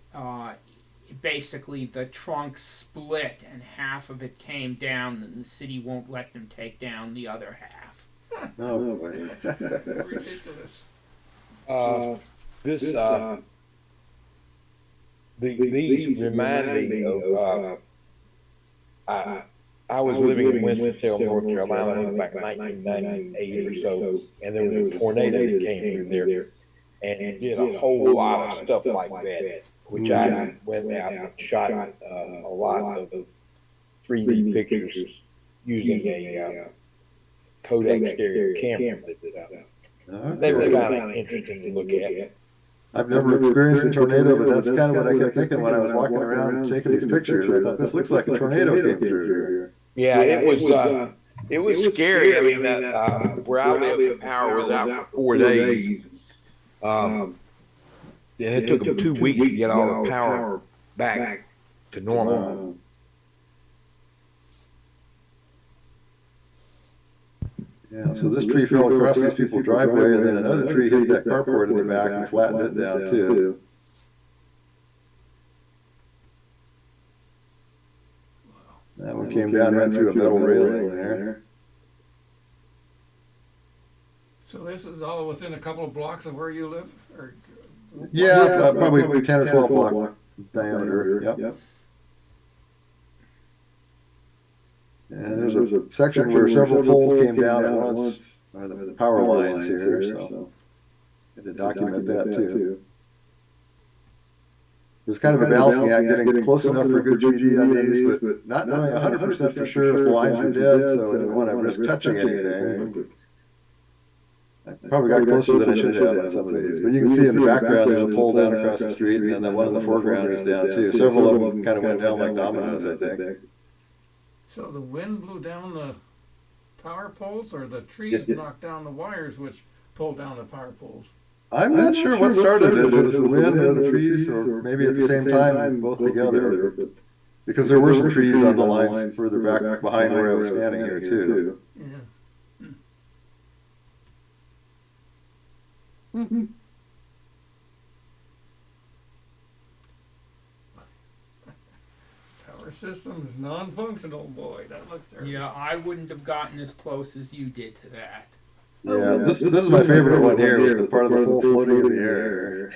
basically the trunk split and half of it came down, and the city won't let them take down the other half.
Oh, boy.
Ridiculous.
These remind me of, I was living in Winston-Salem, North Carolina back in 1998 or so, and there was a tornado that came through there and did a whole lot of stuff like that, which I went out and shot a lot of 3D pictures using a Kodak stereo camera. They were kind of interesting to look at.
I've never experienced a tornado, but that's kind of what I kept thinking when I was walking around taking these pictures. I thought, this looks like a tornado came through here.
Yeah, it was scary. I mean, where I lived, the power was out for 4 days. And it took them 2 weeks to get all the power back to normal.
Yeah, so this tree fell across these people's driveway, and then another tree hit that carport in the back and flattened it down too. That one came down right through a metal railing there.
So this is all within a couple of blocks of where you live? Or
yeah, probably 10 or 12 block diameter. Yep. And there's a section where several poles came down at once, or the power lines here, so I had to document that too. It was kind of a balancing act, getting close enough for good 3D on these, but not knowing 100% for sure if the lines were dead, so I didn't want to risk touching anything. I probably got closer than I should have on some of these, but you can see in the background there's a pole down across the street, and then the one in the foreground is down too. Several of them kind of went down like dominoes, I think.
So the wind blew down the power poles, or the trees knocked down the wires which pulled down the power poles?
I'm not sure what started it. If it was the wind or the trees, or maybe at the same time, both together. Because there were some trees on the lines further back behind where I was standing here too.
Yeah.
Mm-hmm.
Power system is non-functional, boy, that looks terrible.
Yeah, I wouldn't have gotten as close as you did to that.
Yeah, this is my favorite one here, with the part of the pole floating in the air.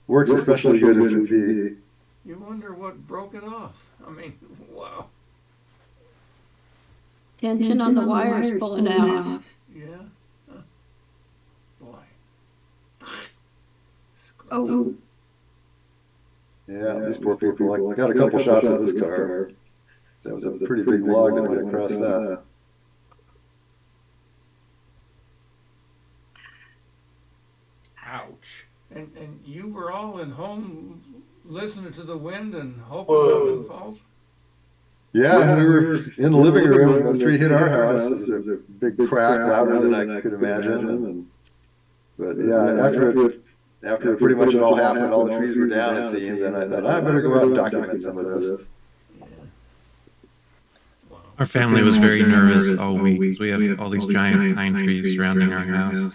Works especially good in 3D.
You wonder what broke it off. I mean, wow.
Tension on the wires pulling off.
Yeah. Huh. Boy.
Oh.
Yeah, these poor people. I got a couple shots of this car. That was a pretty big log that went across that.
Ouch.
And you were all at home listening to the wind and hoping nothing falls?
Yeah, we were in the living room when the tree hit our house. It was a big crack, louder than I could imagine. But yeah, after it after pretty much it all happened, all the trees were down, it seemed, then I thought, I better go out and document some of this.
Our family was very nervous all week because we have all these giant pine trees surrounding our house.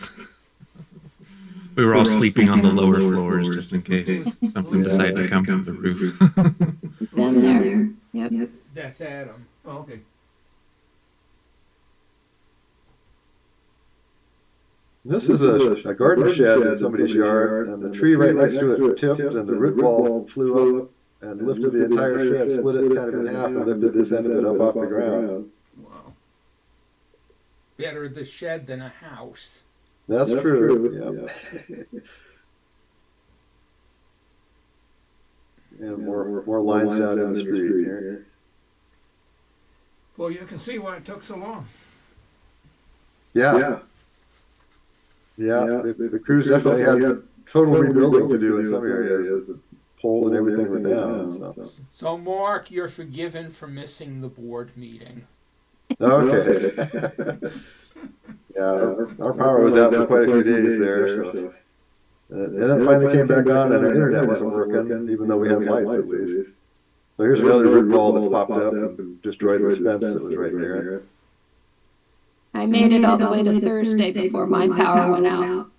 We were all sleeping on the lower floors just in case something decided to come from the roof.
Been there. Yep.
That's Adam.
Oh, okay.
This is a garden shed in somebody's yard, and the tree right next to it tipped, and the root ball flew up and lifted the entire shed, split it kind of in half, and lifted this end of it up off the ground.
Wow.
Better the shed than a house.
That's true. Yep. And more lines out in the street here.
Well, you can see why it took so long.
Yeah. The crews definitely had total rebuilding to do in some areas. The poles and everything were down.
So, Mark, you're forgiven for missing the board meeting.
Okay. Our power was out for quite a few days there. So. And then it finally came back on, and our internet wasn't working, even though we had lights at least. So here's another root ball that popped up and destroyed this fence that was right there.
I made it all the way to Thursday before my power went out.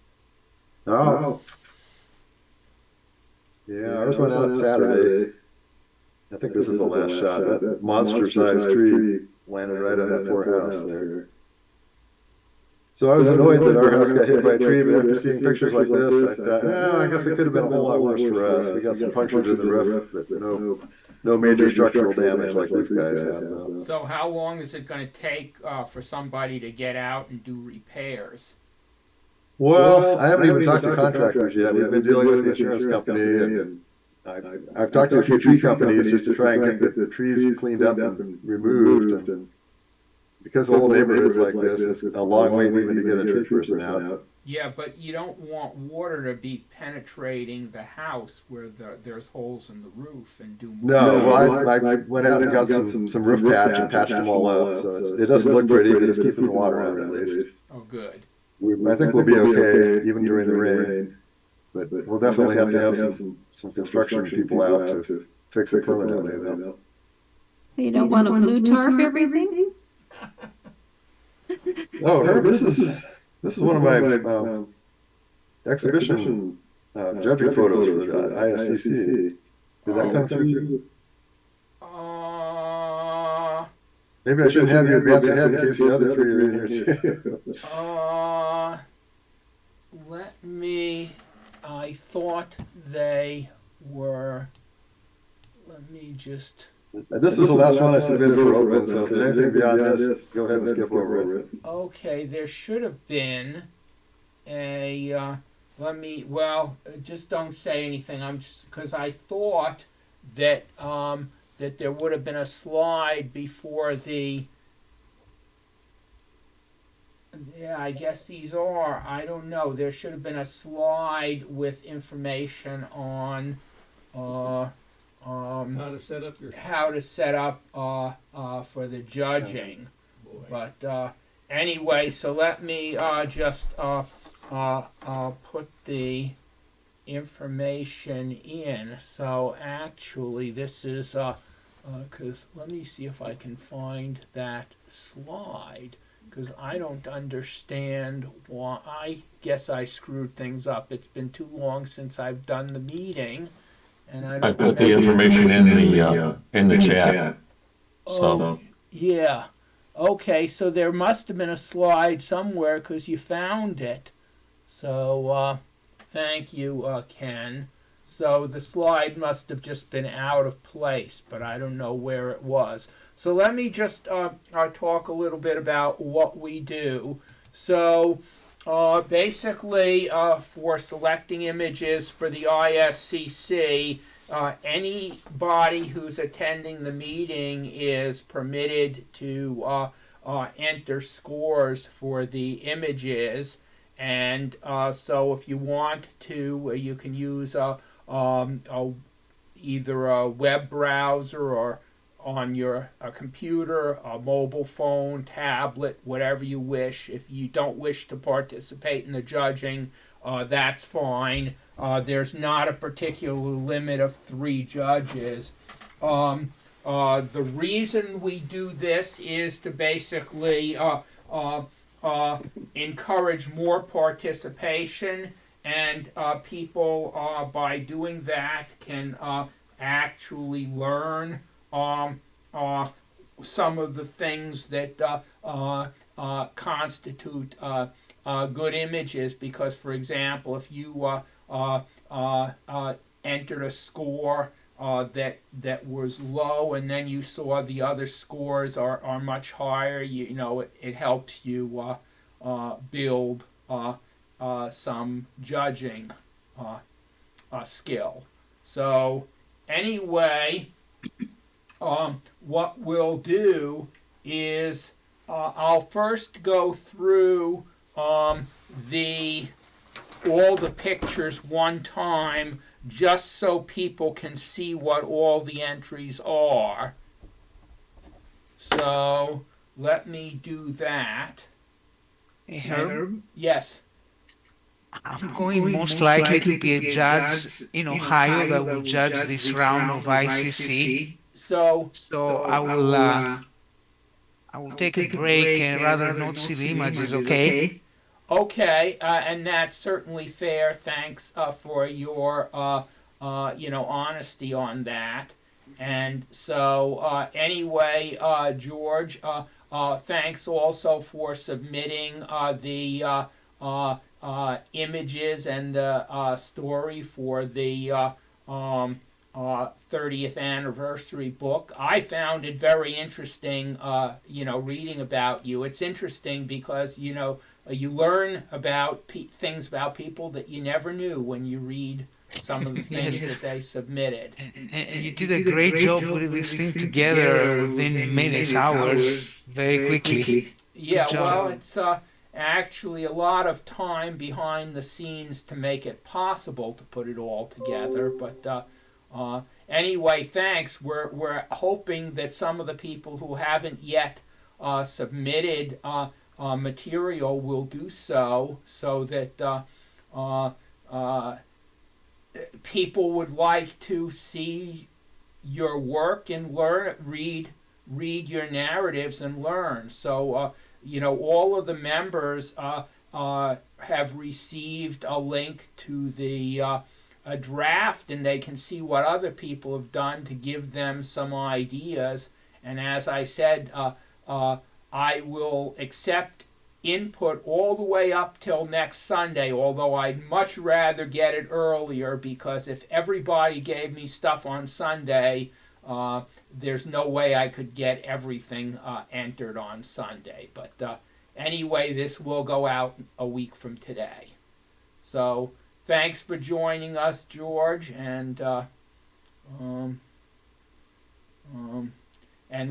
Oh. Yeah, ours went out Saturday. I think this is the last shot. That monster-sized tree landed right on that poor house there. So I was annoyed that our house got hit by a tree, but after seeing pictures like this, I thought, I guess it could have been a whole lot worse for us. We got some punctures in the roof, but no major structural damage like these guys have now.
So how long is it going to take for somebody to get out and do repairs?
Well, I haven't even talked to contractors yet. We've been dealing with the insurance company, and I've talked to a few tree companies just to try and get the trees cleaned up and removed. And because the whole neighborhood's like this, it's a long wait even to get a tree person out.
Yeah, but you don't want water to be penetrating the house where there's holes in the roof and do more.
No, well, I went out and got some roof patch and patched them all up, so it doesn't look pretty, but it's keeping the water out at least.
Oh, good.
I think we'll be okay even during the rain, but we'll definitely have to have some construction people out to fix it permanently though.
You don't want to blue tarp everything?
Oh, Herb, this is one of my exhibition judging photos for the ISCC. Did that come through? Maybe I shouldn't have you advance ahead in case the other three are in here too.
I thought they were, let me just.
This was the last one I submitted for open, so if there's anything beyond this, go ahead and skip over it.
Okay, there should have been a, just don't say anything, because I thought that, that there would have been a slide before the, I guess these are, I don't know, there should have been a slide with information on,
how to set up
for the judging. But anyway, so let me just put the information in. So actually this is because let me see if I can find that slide, because I don't understand why. I guess I screwed things up. It's been too long since I've done the meeting. And I
put the information in the chat. So
yeah, okay. So there must have been a slide somewhere because you found it. So thank you, Ken. So the slide must have just been out of place, but I don't know where it was. So let me just talk a little bit about what we do. So basically, for selecting images for the ISCC, anybody who's attending the meeting is permitted to enter scores for the images. And so if you want to, you can use either a web browser or on your computer, a mobile phone, tablet, whatever you wish. If you don't wish to participate in the judging, that's fine. there's not a particular limit of 3 judges. The reason we do this is to basically encourage more participation, and people, by doing that, can actually learn some of the things that constitute good images. Because, for example, if you entered a score that was low, and then you saw the other scores are much higher, you know, it helps you build some judging skill. So anyway, what we'll do is I'll first go through all the pictures one time, just so people can see what all the entries are. So let me do that.
Hey, Herb,
Yes.
I'm going most likely to be a judge in Ohio that will judge this round of ICC.
So
I will take a break and rather not see the images, okay?
Okay, and that's certainly fair. Thanks for your honesty on that. And so anyway, George, thanks also for submitting the images and the story for the 30th anniversary book. I found it very interesting, reading about you. It's interesting because, you learn about things about people that you never knew when you read some of the things that they submitted.
And you did a great job putting this thing together within minutes, hours, very quickly.
Yeah, well, it's actually a lot of time behind the scenes to make it possible to put it all together. But anyway, thanks. We're hoping that some of the people who haven't yet submitted material will do so that people would like to see your work and read your narratives and learn. So all of the members have received a link to the a draft, and they can see what other people have done to give them some ideas. And as I said, I will accept input all the way up till next Sunday, although I'd much rather get it earlier, because if everybody gave me stuff on Sunday, there's no way I could get everything entered on Sunday. But anyway, this will go out a week from today. So thanks for joining us, George, and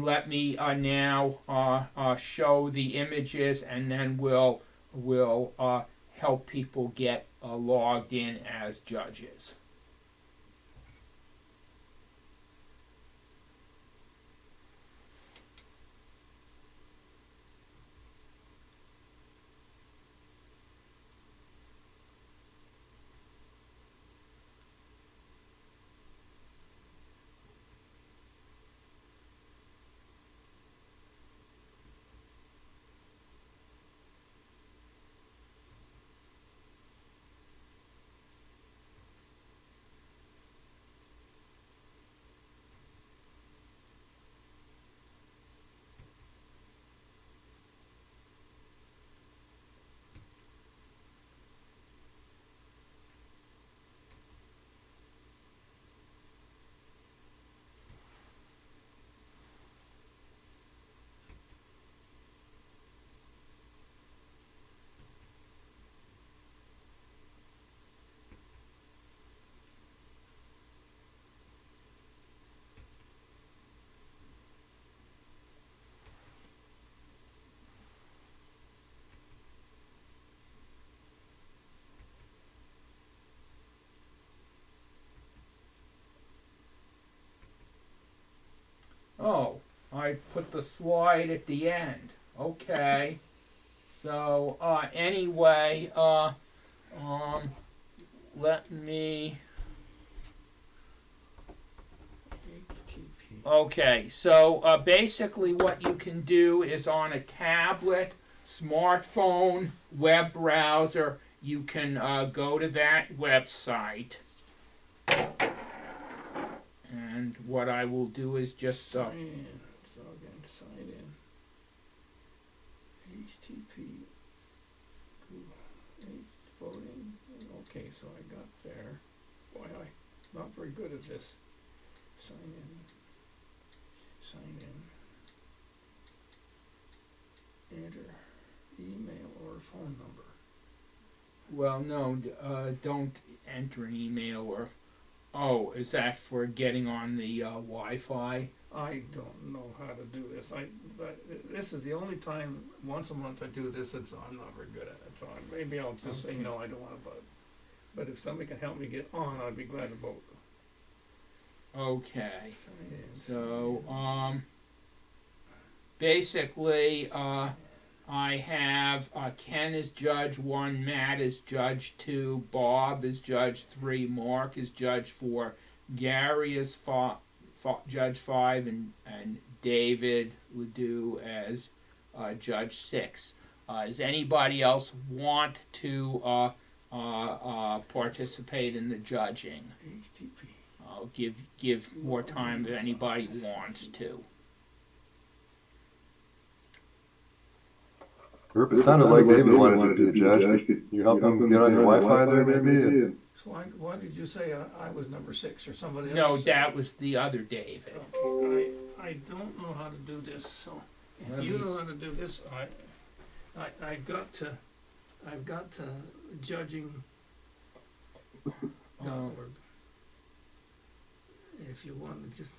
let me now show the images, and then we'll help people get logged in as judges. Oh, I put the slide at the end. Okay. So anyway, let me. Okay, so basically what you can do is on a tablet, smartphone, web browser, you can go to that website. And what I will do is just
sign in. So again, sign in. HTTP. Voting. Okay, so I got there. Boy, I'm not very good at this. Sign in. Sign in. Enter email or phone number.
Well, no, don't enter an email or. Oh, is that for getting on the Wi-Fi?
I don't know how to do this. But this is the only time once a month I do this. I'm not very good at it. So maybe I'll just say no. I don't want to vote. But if somebody can help me get on, I'd be glad to vote.
Okay. So basically, I have Ken is Judge 1, Matt is Judge 2, Bob is Judge 3, Mark is Judge 4, Gary is Judge 5, and David Ledoux as Judge 6. Does anybody else want to participate in the judging?
HTTP.
I'll give more time if anybody wants to.
Herb, it sounded like David wanted to be the judge. Could you help him get on your Wi-Fi there, maybe?
So why did you say I was number 6 or somebody else?
No, that was the other David.
Okay, I don't know how to do this. So if you know how to do this, I've got to judging.org. If you want to just.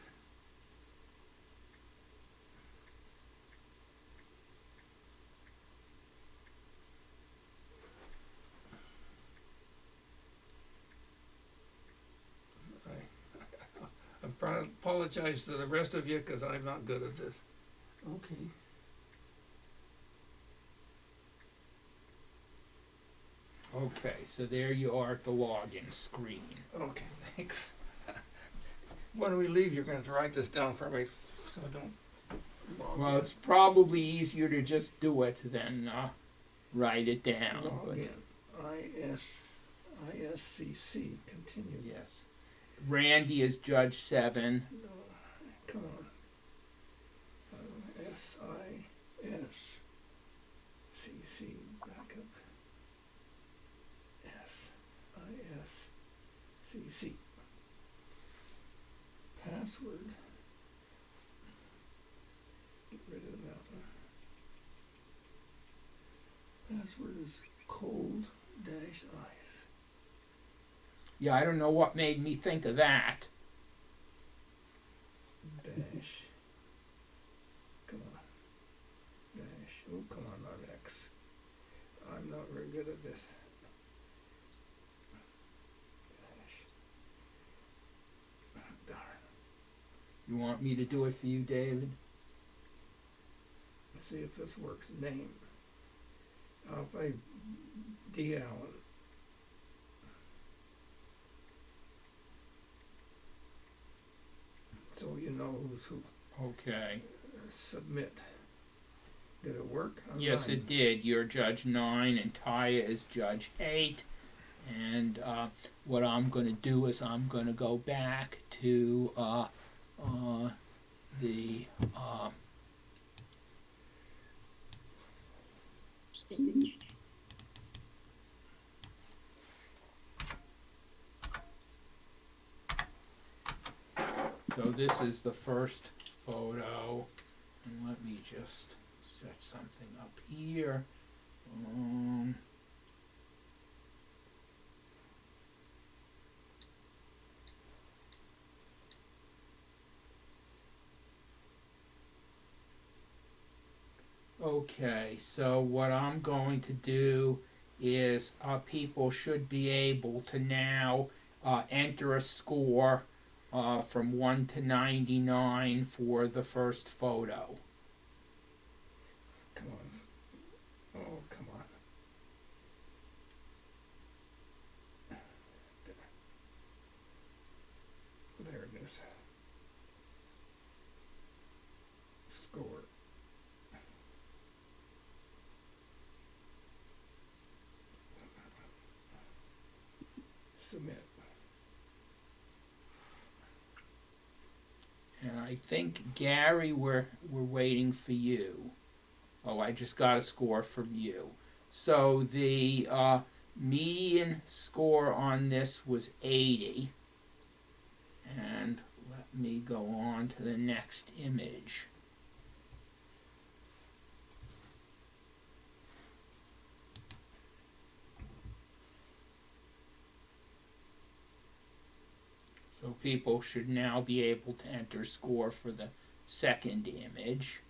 I apologize to the rest of you because I'm not good at this. Okay.
Okay, so there you are at the login screen.
Okay, thanks. When we leave, you're going to write this down for me so I don't log
Well,
in.
it's probably easier to just do it than write it down.
Log in. ISCC. Continue.
Yes. Randy is Judge 7.
No, come on. SISCC. Back up. SISCC. Password. Get rid of that one. Password is cold-ice.
Yeah, I don't know what made me think of that.
Dash. Come on. Dash. Oh, come on, not X. I'm not very good at this. Dash. Darn.
You want me to do it for you, David?
Let's see if this works. Name. I'll play D. Allen. So you know who's who.
Okay.
Submit. Did it work?
Yes, it did. You're Judge 9 and Taya is Judge 8. And what I'm going to do is I'm going to go back to the so this is the first photo, and let me just set something up here. Okay, so what I'm going to do is people should be able to now enter a score from 1 to 99 for the first photo.
Come on. Oh, come on. submit.
And I think, Gary, we're waiting for you. Oh, I just got a score from you. So the median score on this was 80. And let me go on to the next image. So people should now be able to enter score for the second image.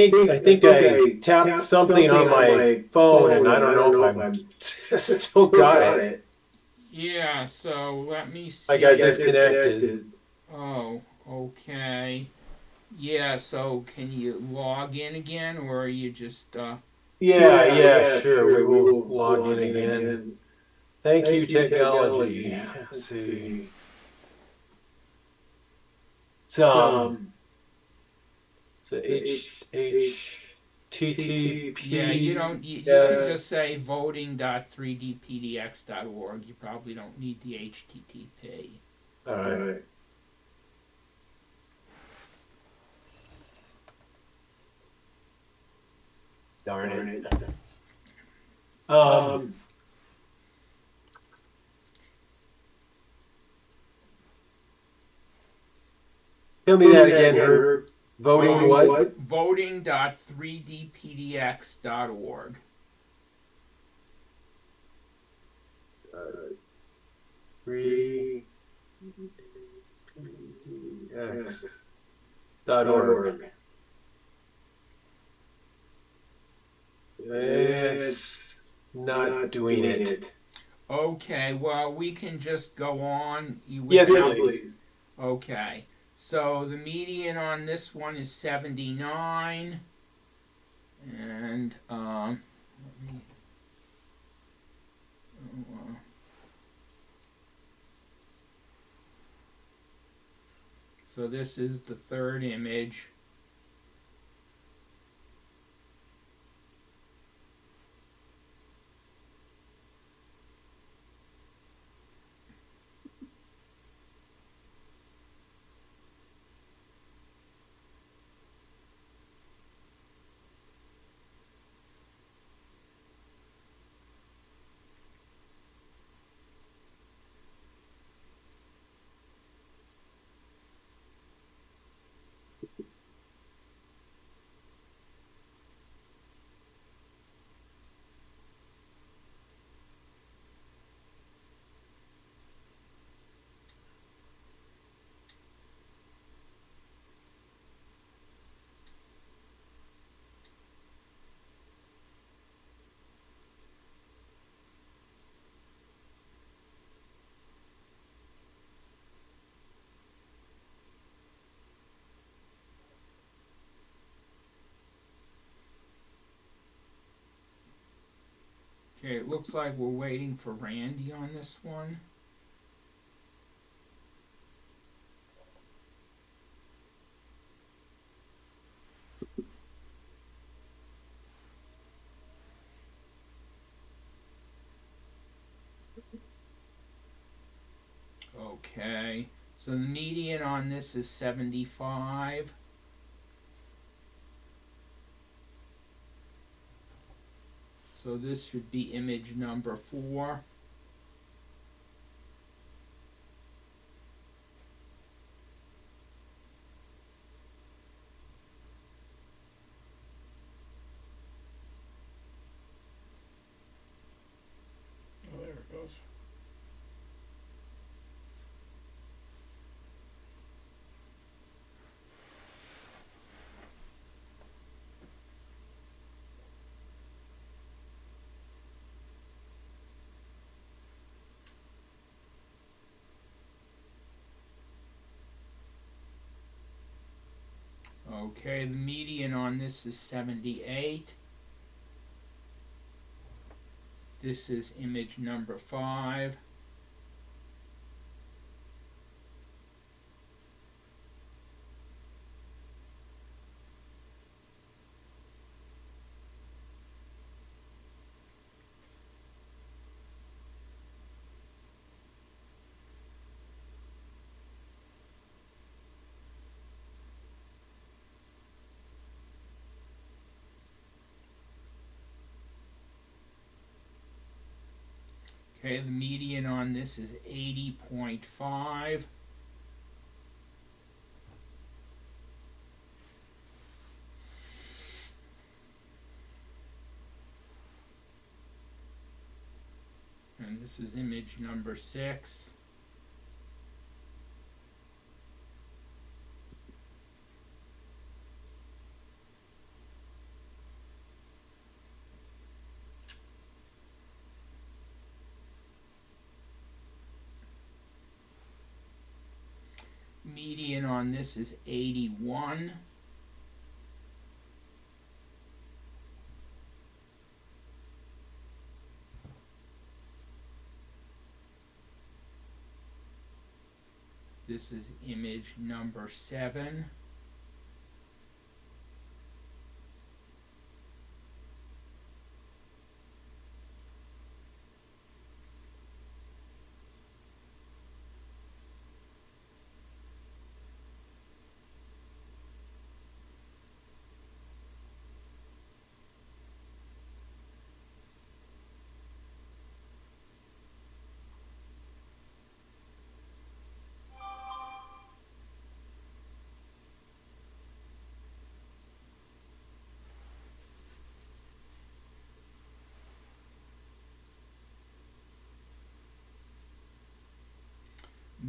I think I tapped something on my phone, and I don't know if I'm still got it.
Yeah, so let me see.
I got disconnected.
Oh, okay. Yeah, so can you log in again, or are you just...
Yeah, sure. We will log in again. Thank you, technology. Let's see. So HTTP.
Yeah, you can just say voting.3dpdx.org. You probably don't need the HTTP.
All right. Darn it. Tell me that again, Herb. Voting what?
Voting.3dpdx.org.
.org. It's not doing it.
Okay, well, we can just go on.
Yes, please.
Okay, so the median on this one is 79, and let me. So this is the third image. Okay, it looks like we're waiting for Randy on this one. Okay, so the median on this is 75. So this should be image number 4.
Oh, there it goes.
Okay, the median on this is 78. This is image number 5. Okay, the median on this is 80.5. And this is image number 6. Median on this is 81. This is image number 7.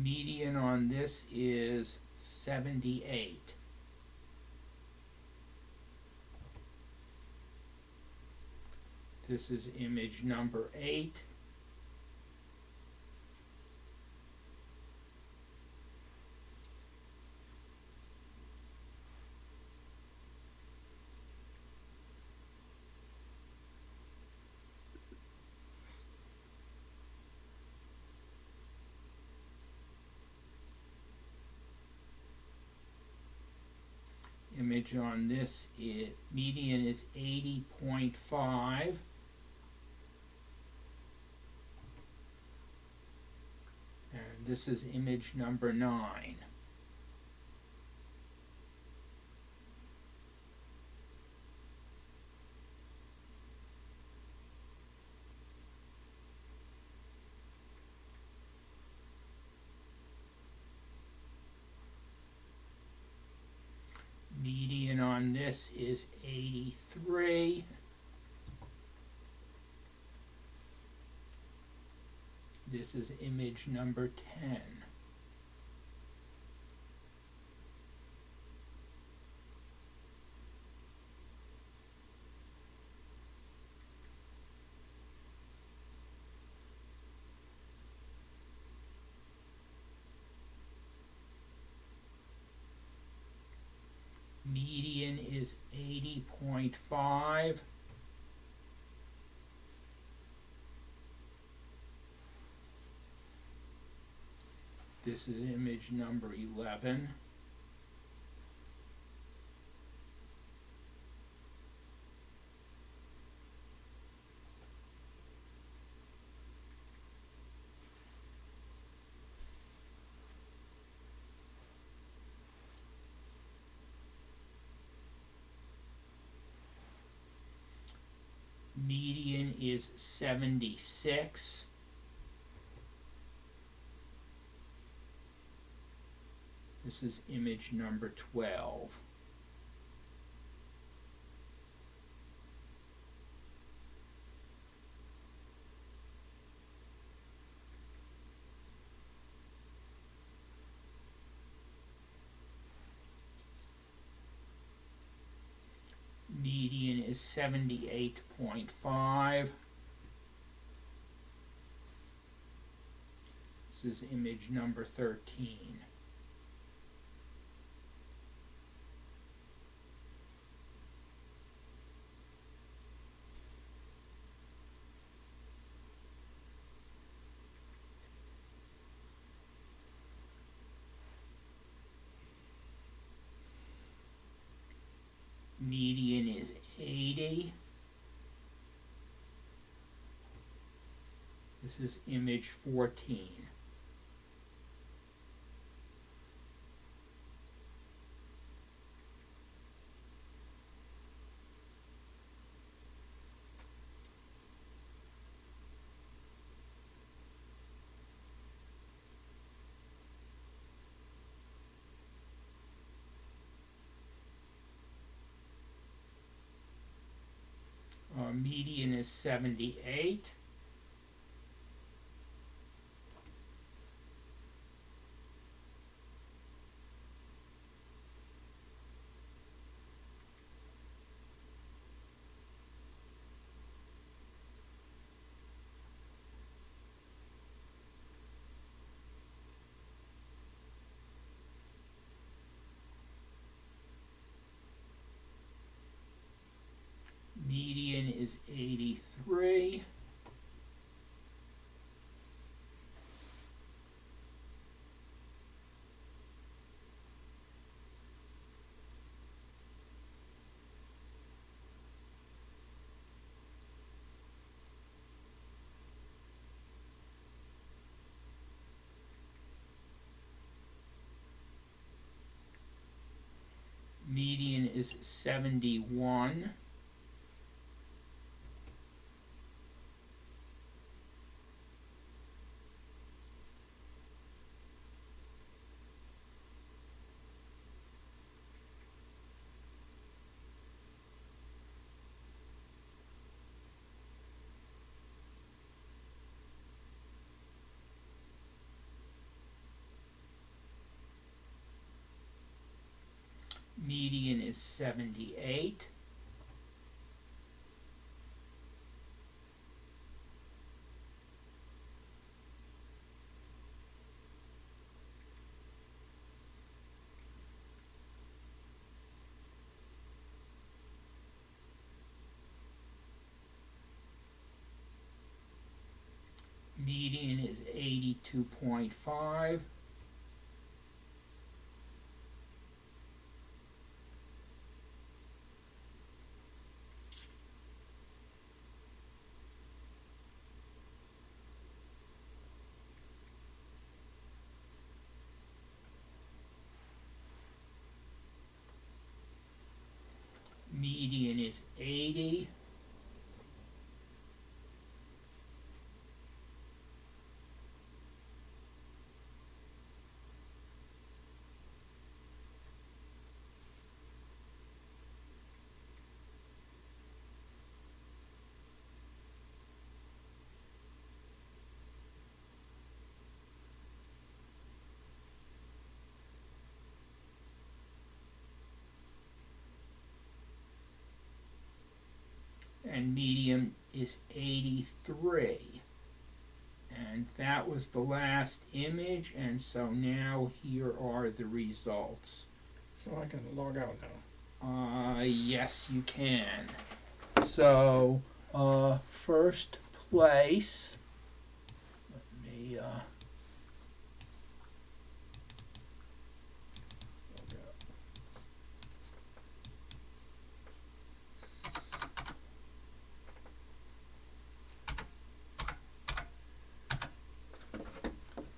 Median on this is 78. This is image number 8. Image on this is, median is 80.5. And this is image number 9. Median on this is 83. This is image number 10. Median is 80.5. This is image number 11. Median is 76. This is image number 12. Median is 78.5. This is image number 13. Median is 80. This is image 14. Median is 78. Median is 83. Median is 71. Median is 78. Median is 82.5. Median is 80. And medium is 83. And that was the last image, and so now here are the results.
So I can log out now.
Yes, you can. So, first place, let me,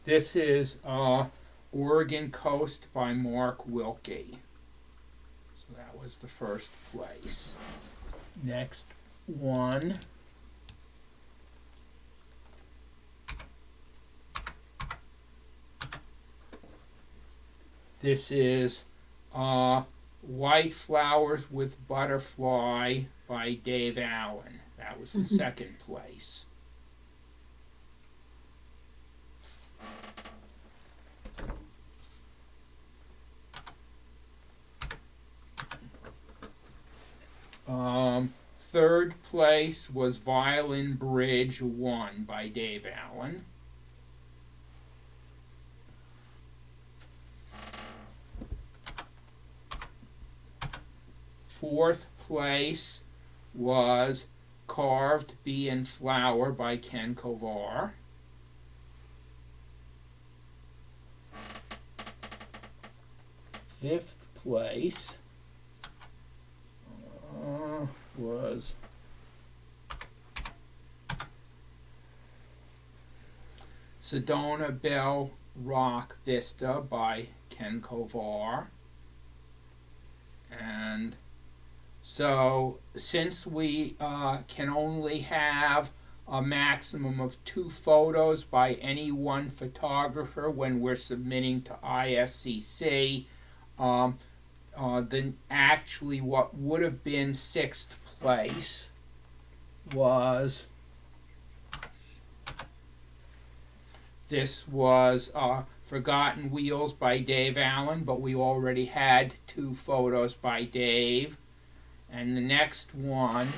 this is Oregon Coast by Mark Wilkie. So that was the first place. Next one. This is White Flowers with Butterfly by Dave Allen. That was the second place. Third place was Violin Bridge 1 by Dave Allen. Fourth place was Carved Bee and Flower by Ken Kovar. Fifth place, was Sedona Bell Rock Vista by Ken Kovar. And so since we can only have a maximum of 2 photos by any one photographer when we're submitting to ISCC, then actually what would have been 6th place was, this was Forgotten Wheels by Dave Allen, but we already had 2 photos by Dave. And the next one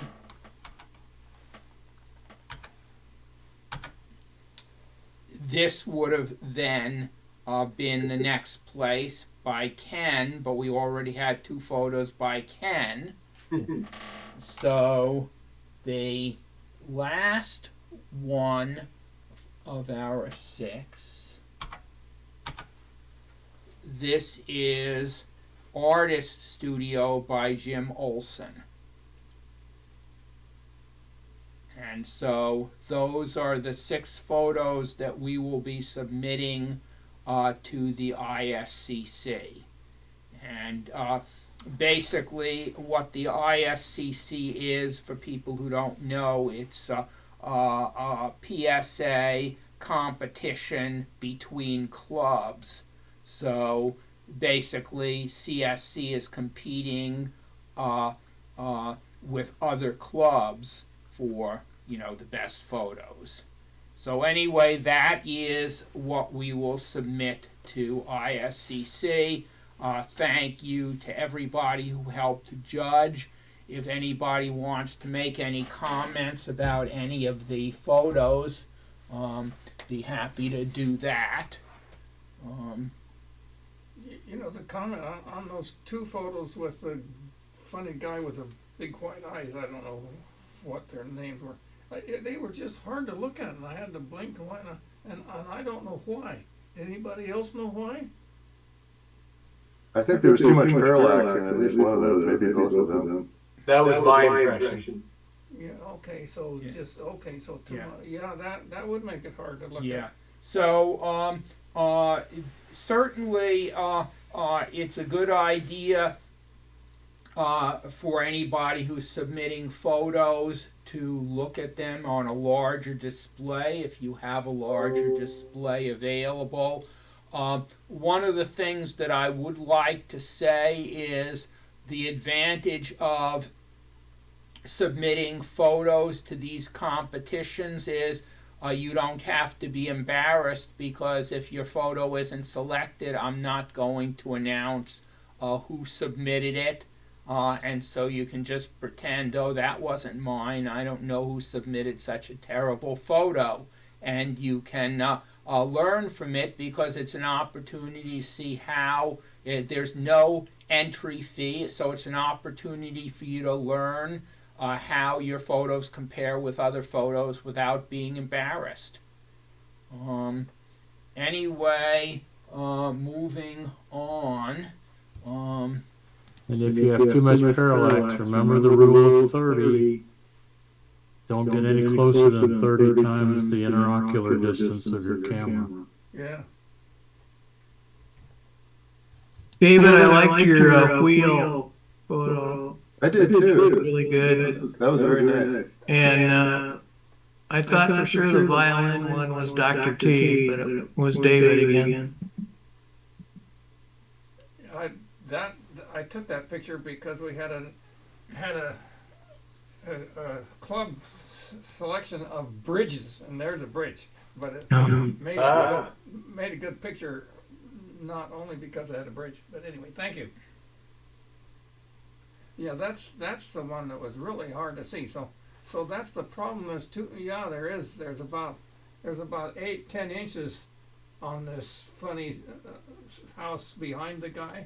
this would have then been the next place by Ken, but we already had 2 photos by Ken. So the last one of our 6, this is Artist Studio by Jim Olson. And so those are the 6 photos that we will be submitting to the ISCC. And basically what the ISCC is, for people who don't know, it's a PSA competition between clubs. So basically CSC is competing with other clubs for, you know, the best photos. So anyway, that is what we will submit to ISCC. Thank you to everybody who helped judge. If anybody wants to make any comments about any of the photos, be happy to do that.
You know, the comment on those 2 photos with the funny guy with the big white eyes, I don't know what their names were. They were just hard to look at, and I had to blink and I don't know why. Anybody else know why?
I think there was too much parallax in at least one of those, maybe both of them.
That was my impression.
Yeah, okay, so
Yeah.
just, okay, so too
Yeah.
much. Yeah, that would make it hard to look
Yeah.
at.
So certainly it's a good idea for anybody who's submitting photos to look at them on a larger display if you have a larger display available. One of the things that I would like to say is the advantage of submitting photos to these competitions is you don't have to be embarrassed, because if your photo isn't selected, I'm not going to announce who submitted it. And so you can just pretend, oh, that wasn't mine. I don't know who submitted such a terrible photo. And you can learn from it, because it's an opportunity to see how there's no entry fee. So it's an opportunity for you to learn how your photos compare with other photos without being embarrassed. Anyway, moving on.
And if you have too much parallax, remember the rule of 30. Don't get any closer than 30 times the interocular distance of your camera.
Yeah.
David, I liked your wheel photo.
I did too.
Really good.
That was very nice.
And I thought for sure the violin one was Dr. T, but it was David again.
I took that picture because we had a club selection of bridges, and there's a bridge, but it made a good picture, not only because it had a bridge, but anyway, thank you. Yeah, that's the one that was really hard to see. So that's the problem. There's two. Yeah, there's about 8-10 inches on this funny house behind the guy.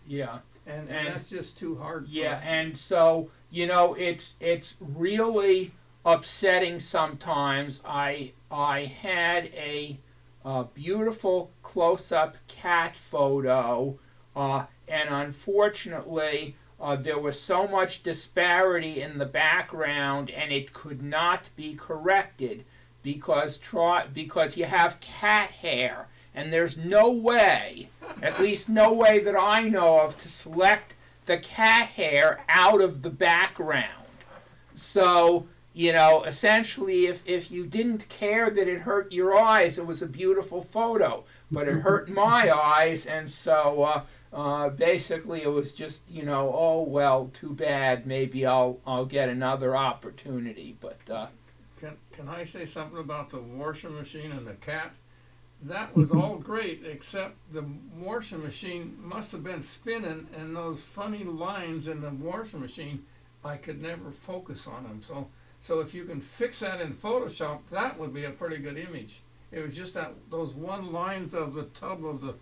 Yeah.
And that's just too hard.
Yeah, and so, you know, it's really upsetting sometimes. I had a beautiful close-up cat photo, and unfortunately, there was so much disparity in the background, and it could not be corrected because you have cat hair, and there's no way, at least no way that I know of, to select the cat hair out of the background. So, you know, essentially, if you didn't care that it hurt your eyes, it was a beautiful photo. But it hurt my eyes, and so basically it was just, you know, oh well, too bad. Maybe I'll get another opportunity. But
can I say something about the washing machine and the cat? That was all great, except the washing machine must have been spinning, and those funny lines in the washing machine, I could never focus on them. So if you can fix that in Photoshop, that would be a pretty good image. It was just those one lines of the tub of the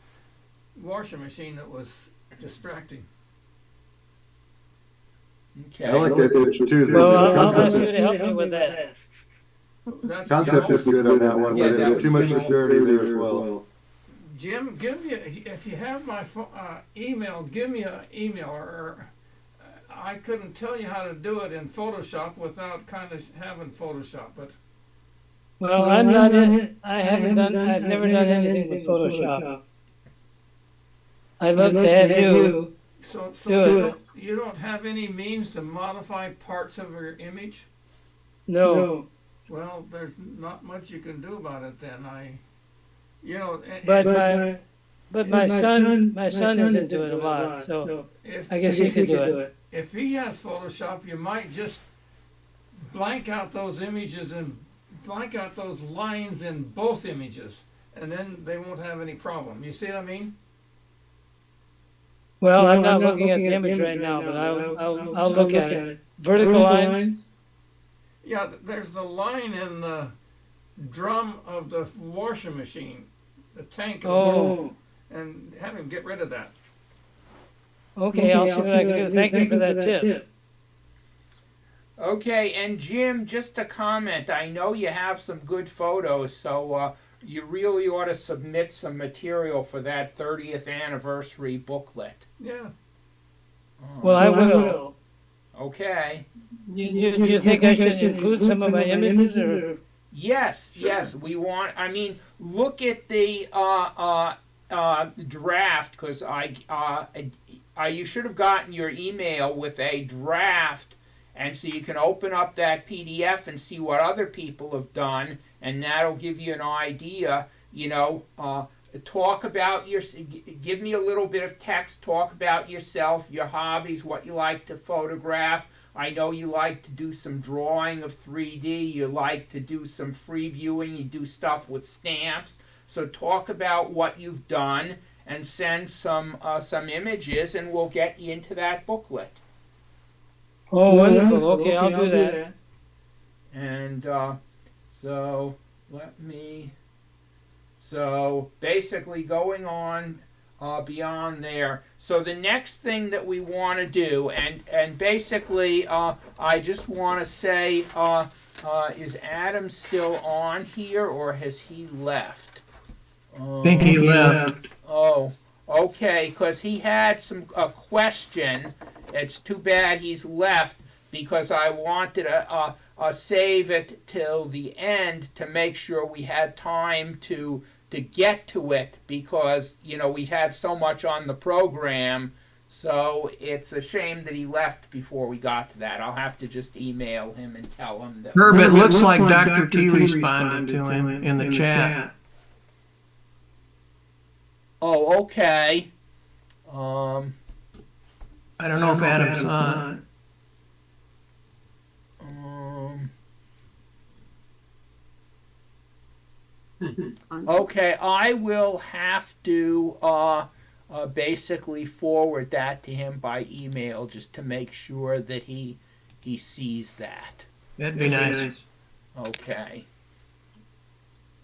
washing machine that was distracting.
okay.
I like that picture too.
Well, I'll ask you to help me with that.
Concept is good on that one,
Yeah,
but
that
there's
was
too much
good.
disparity there as well.
Jim, if you have my email, give me an email, or I couldn't tell you how to do it in Photoshop without kind of having Photoshop, but.
Well, I'm not in, I've never done anything with Photoshop. I'd love to have you
So
do it.
you don't have any means to modify parts of your image?
No.
Well, there's not much you can do about it then. You know.
But my son is into it a lot, so I guess he could do it.
If he has Photoshop, you might just blank out those images and blank out those lines in both images, and then they won't have any problem. You see what I mean?
Well, I'm not looking at the image right now, but I'll look at it. Vertical lines?
Yeah, there's the line in the drum of the washing machine, the tank of the washing machine, and have him get rid of that.
Okay, I'll see what I can do. Thank you for that tip.
Okay, and Jim, just a comment. I know you have some good photos, so you really ought to submit some material for that 30th anniversary booklet.
Yeah.
Well, I will.
Okay.
Do you think I should include some of my images, or?
Yes, yes. We want. I mean, look at the draft, because you should have gotten your email with a draft, and so you can open up that PDF and see what other people have done, and that'll give you an idea. You know, talk about give me a little bit of text. Talk about yourself, your hobbies, what you like to photograph. I know you like to do some drawing of 3D. You like to do some free viewing. You do stuff with stamps. So talk about what you've done and send some images, and we'll get you into that booklet.
Oh, wonderful. Okay, I'll do that.
And so basically going on beyond there. So the next thing that we want to do, and basically I just want to say, is Adam still on here, or has he left?
I think he left.
Oh, okay, because he had a question. It's too bad he's left, because I wanted to save it till the end to make sure we had time to get to it, because, you know, we had so much on the program, so it's a shame that he left before we got to that. I'll have to just email him and tell him that.
Herb, it looks like Dr. T responded to him in the chat.
Oh, okay.
I don't know if Adam saw it.
Okay, I will have to basically forward that to him by email, just to make sure that he sees that.
That'd be nice.
Okay.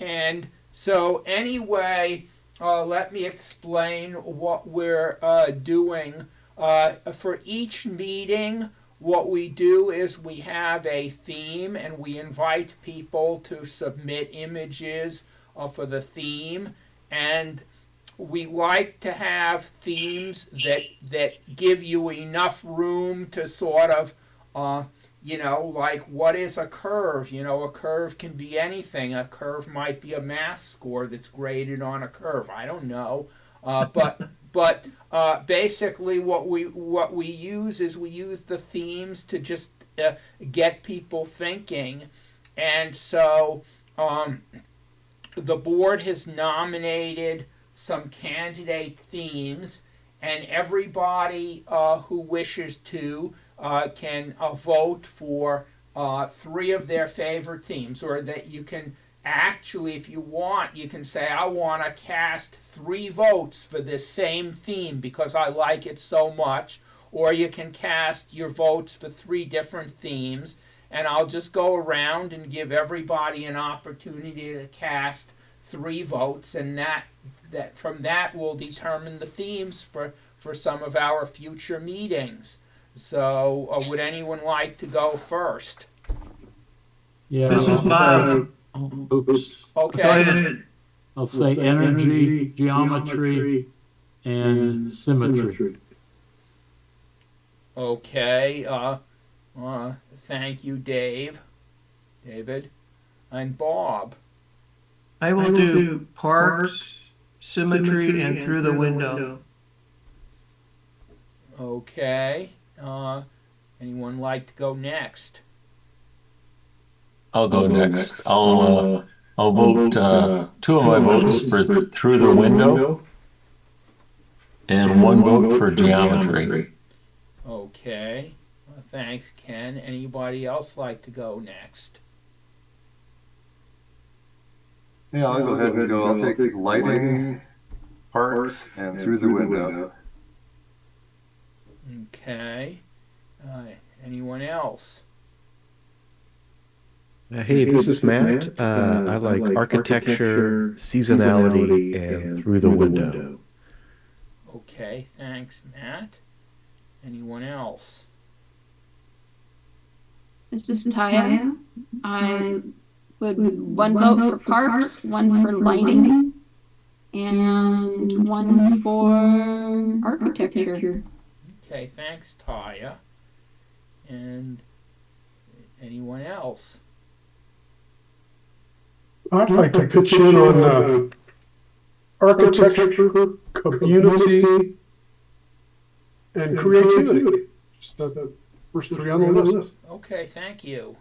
And so anyway, let me explain what we're doing. For each meeting, what we do is we have a theme, and we invite people to submit images for the theme. And we like to have themes that give you enough room to sort of, like what is a curve? A curve can be anything. A curve might be a math score that's graded on a curve. I don't know, but basically what we use is we use the themes to just get people thinking, and so the board has nominated some candidate themes, and everybody who wishes to can vote for 3 of their favorite themes, or that you can actually, if you want, you can say, I want to cast 3 votes for this same theme because I like it so much, or you can cast your votes for 3 different themes, and I'll just go around and give everybody an opportunity to cast 3 votes, and that from that will determine the themes for some of our future meetings. So, would anyone like to go first?
Yeah.
This is Bob.
Oops.
Okay.
Go ahead.
I'll say energy, geometry, and symmetry.
Okay. Thank you, David, and Bob.
I will do parks, symmetry, and through the window.
Okay. Anyone like to go next?
I'll go next. I'll vote 2 of my votes for through the window, and 1 vote for geometry.
Okay. Thanks, Ken. Anybody else like to go next?
Yeah, I'll go ahead and go. I'll take lighting, parks, and through the window.
Okay. Anyone else?
Hey, this is Matt. I like architecture, seasonality, and through the window.
Okay, thanks, Matt. Anyone else?
This is Taya. I would 1 vote for parks, 1 for lighting, and 1 for architecture.
Okay, thanks, Taya. And anyone else?
I'd like to pitch in on architecture, community, and creativity. Just the first 3 on the list.
Okay, thank you.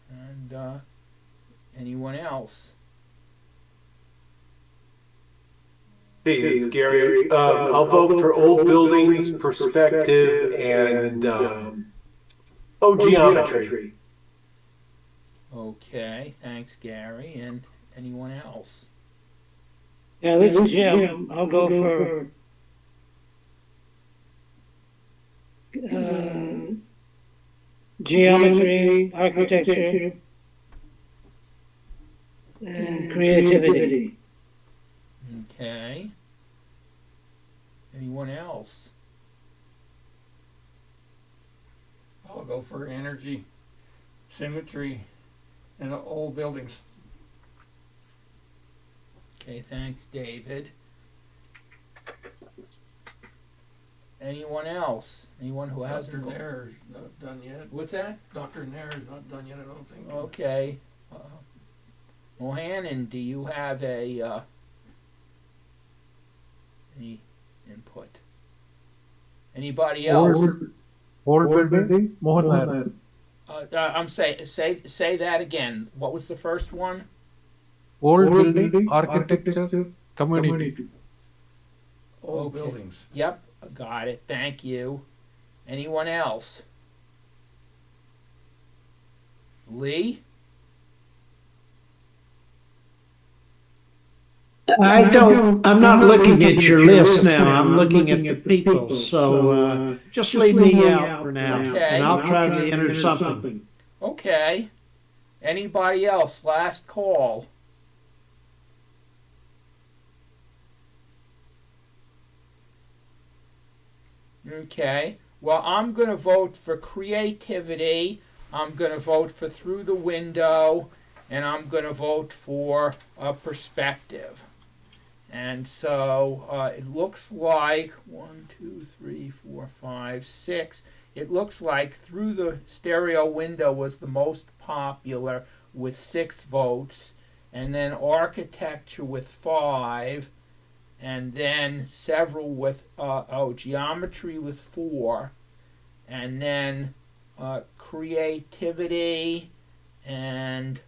And anyone else?
Hey, it's Gary. I'll vote for old buildings, perspective, and geometry.
Okay, thanks, Gary. And anyone else?
Yeah, this is Jim. I'll go for geometry, architecture, and creativity.
Okay. Anyone else?
I'll go for energy, symmetry, and old buildings.
Okay, thanks, David. Anyone else? Anyone who hasn't?
Dr. Nair's not done yet.
What's that?
Dr. Nair's not done yet, I don't think.
Okay. Mohannon, do you have any input? Anybody else?
Old building, Mohan.
I'm say that again. What was the first one?
Old building, architecture, community.
Old buildings.
Yep, got it. Thank you. Anyone else? Lee?
I'm not looking at your list now. I'm looking at the people. So just leave me out for now.
Okay.
And I'll try to enter something.
Okay. Anybody else? Last call. Okay. Well, I'm going to vote for creativity. I'm going to vote for through the window. And I'm going to vote for a perspective. And so it looks like 1, 2, 3, 4, 5, 6. It looks like Through the Stereo Window was the most popular with 6 votes, and then Architecture with 5, and then several with Geometry with 4, and then Creativity and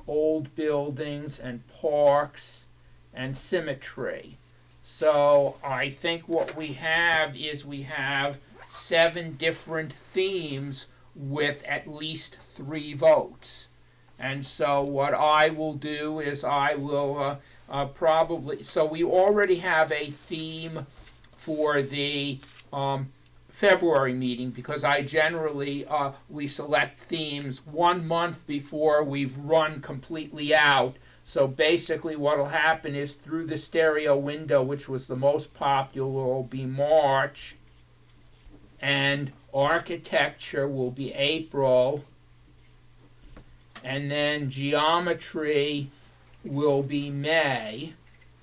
Old Buildings and Parks and Symmetry. So I think what we have is we have 7 different themes with at least 3 votes. And so what I will do is I will probably, so we already have a theme for the February meeting, because I generally, we select themes 1 month before we've run completely out. So basically what will happen is Through the Stereo Window, which was the most popular, will be March, and Architecture will be April, and then Geometry will be May.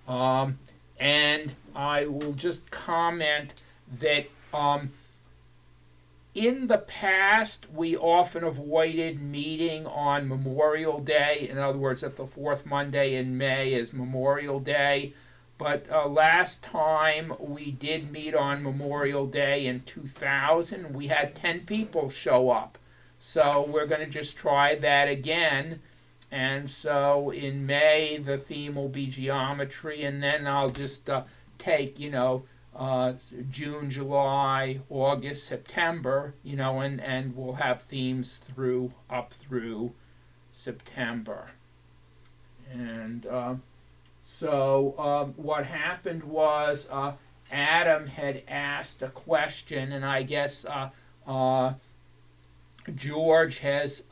And I will just comment that in the past, we often avoided meeting on Memorial Day. In other words, if the 4th Monday in May is Memorial Day. But last time we did meet on Memorial Day in 2000. We had 10 people show up. So we're going to just try that again. And so in May, the theme will be Geometry, and then I'll just take, June, July, August, September, and we'll have themes up through September. And so what happened was Adam had asked a question, and I guess George has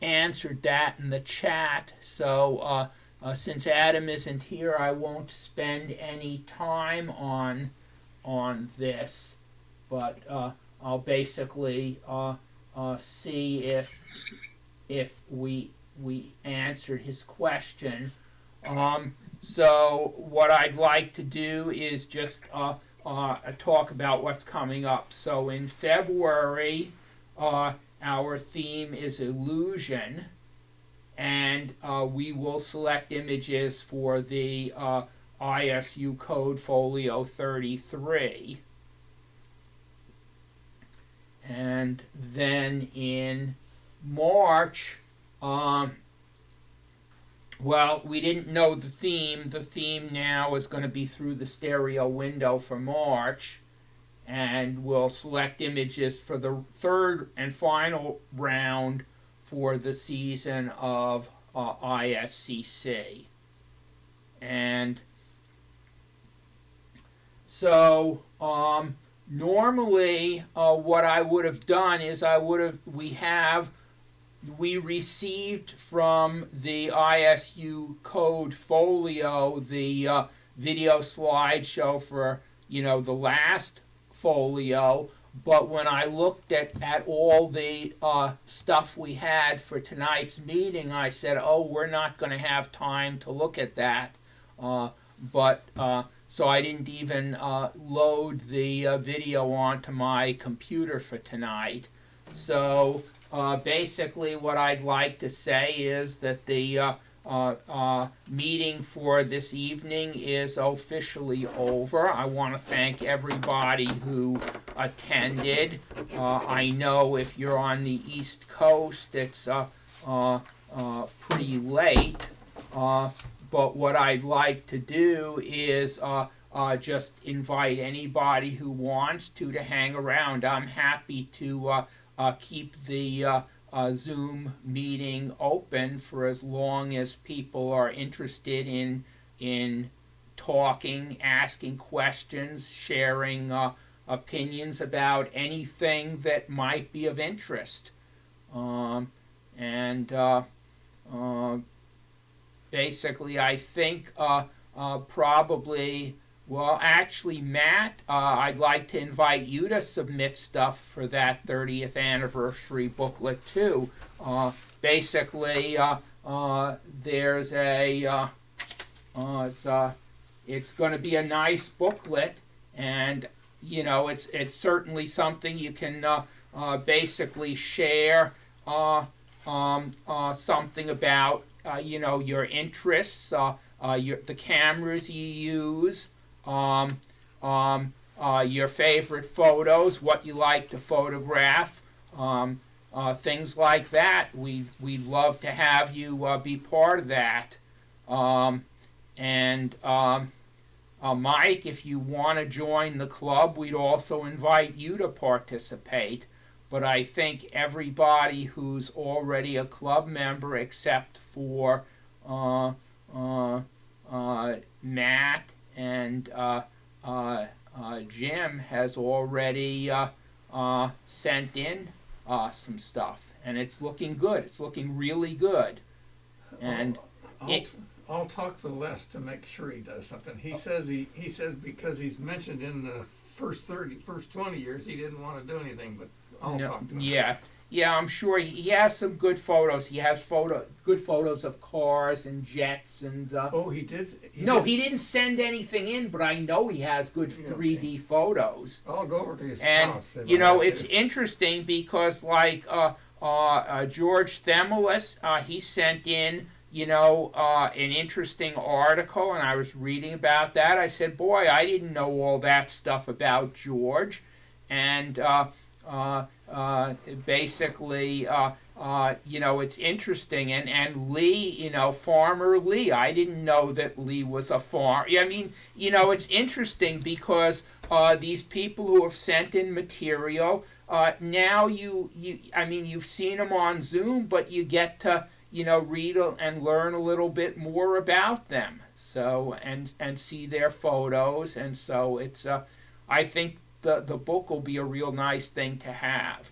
answered that in the chat. So since Adam isn't here, I won't spend any time on this, but I'll basically see if we answered his question. So what I'd like to do is just talk about what's coming up. So in February, our theme is illusion, and we will select images for the ISU Code Folio 33. And then in March, well, we didn't know the theme. The theme now is going to be Through the Stereo Window for March. And we'll select images for the 3rd and final round for the season of ISCC. And so normally what I would have done is we received from the ISU Code Folio the video slideshow for the last folio, but when I looked at all the stuff we had for tonight's meeting, I said, oh, we're not going to have time to look at that. So I didn't even load the video onto my computer for tonight. So basically what I'd like to say is that the meeting for this evening is officially over. I want to thank everybody who attended. I know if you're on the East Coast, it's pretty late. But what I'd like to do is just invite anybody who wants to hang around. I'm happy to keep the Zoom meeting open for as long as people are interested in talking, asking questions, sharing opinions about anything that might be of interest. Basically, I think probably, well, actually, Matt, I'd like to invite you to submit stuff for that 30th anniversary booklet, too. Basically, there's a It's going to be a nice booklet, and it's certainly something you can basically share something about your interests, the cameras you use, your favorite photos, what you like to photograph, things like that. We'd love to have you be part of that. Mike, if you want to join the club, we'd also invite you to participate. But I think everybody who's already a club member, except for Matt and Jim, has already sent in some stuff, and it's looking good. It's looking really good. And
I'll talk to Les to make sure he does something. He says because he's mentioned in the first 20 years, he didn't want to do anything, but I'll talk to him.
Yeah, I'm sure he has some good photos. He has good photos of cars and jets and.
Oh, he did.
He didn't send anything in, but I know he has good 3D photos.
I'll go over to his
house. And it's interesting because like George Themelis, he sent in an interesting article, and I was reading about that. I said, boy, I didn't know all that stuff about George, and basically, it's interesting. And Lee, Farmer Lee, I didn't know that Lee was a farmer. I mean, it's interesting because these people who have sent in material, now you've seen them on Zoom, but you get to, read and learn a little bit more about them. So, and see their photos. And so it's, I think the book will be a real nice thing to have.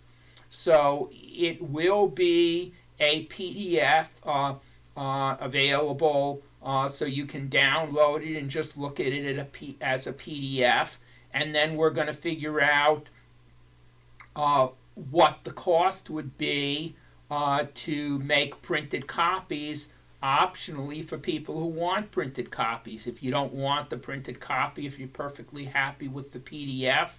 So it will be a PDF available, so you can download it and just look at it as a PDF. And then we're going to figure out what the cost would be to make printed copies optionally for people who want printed copies. If you don't want the printed copy, if you're perfectly happy with the PDF,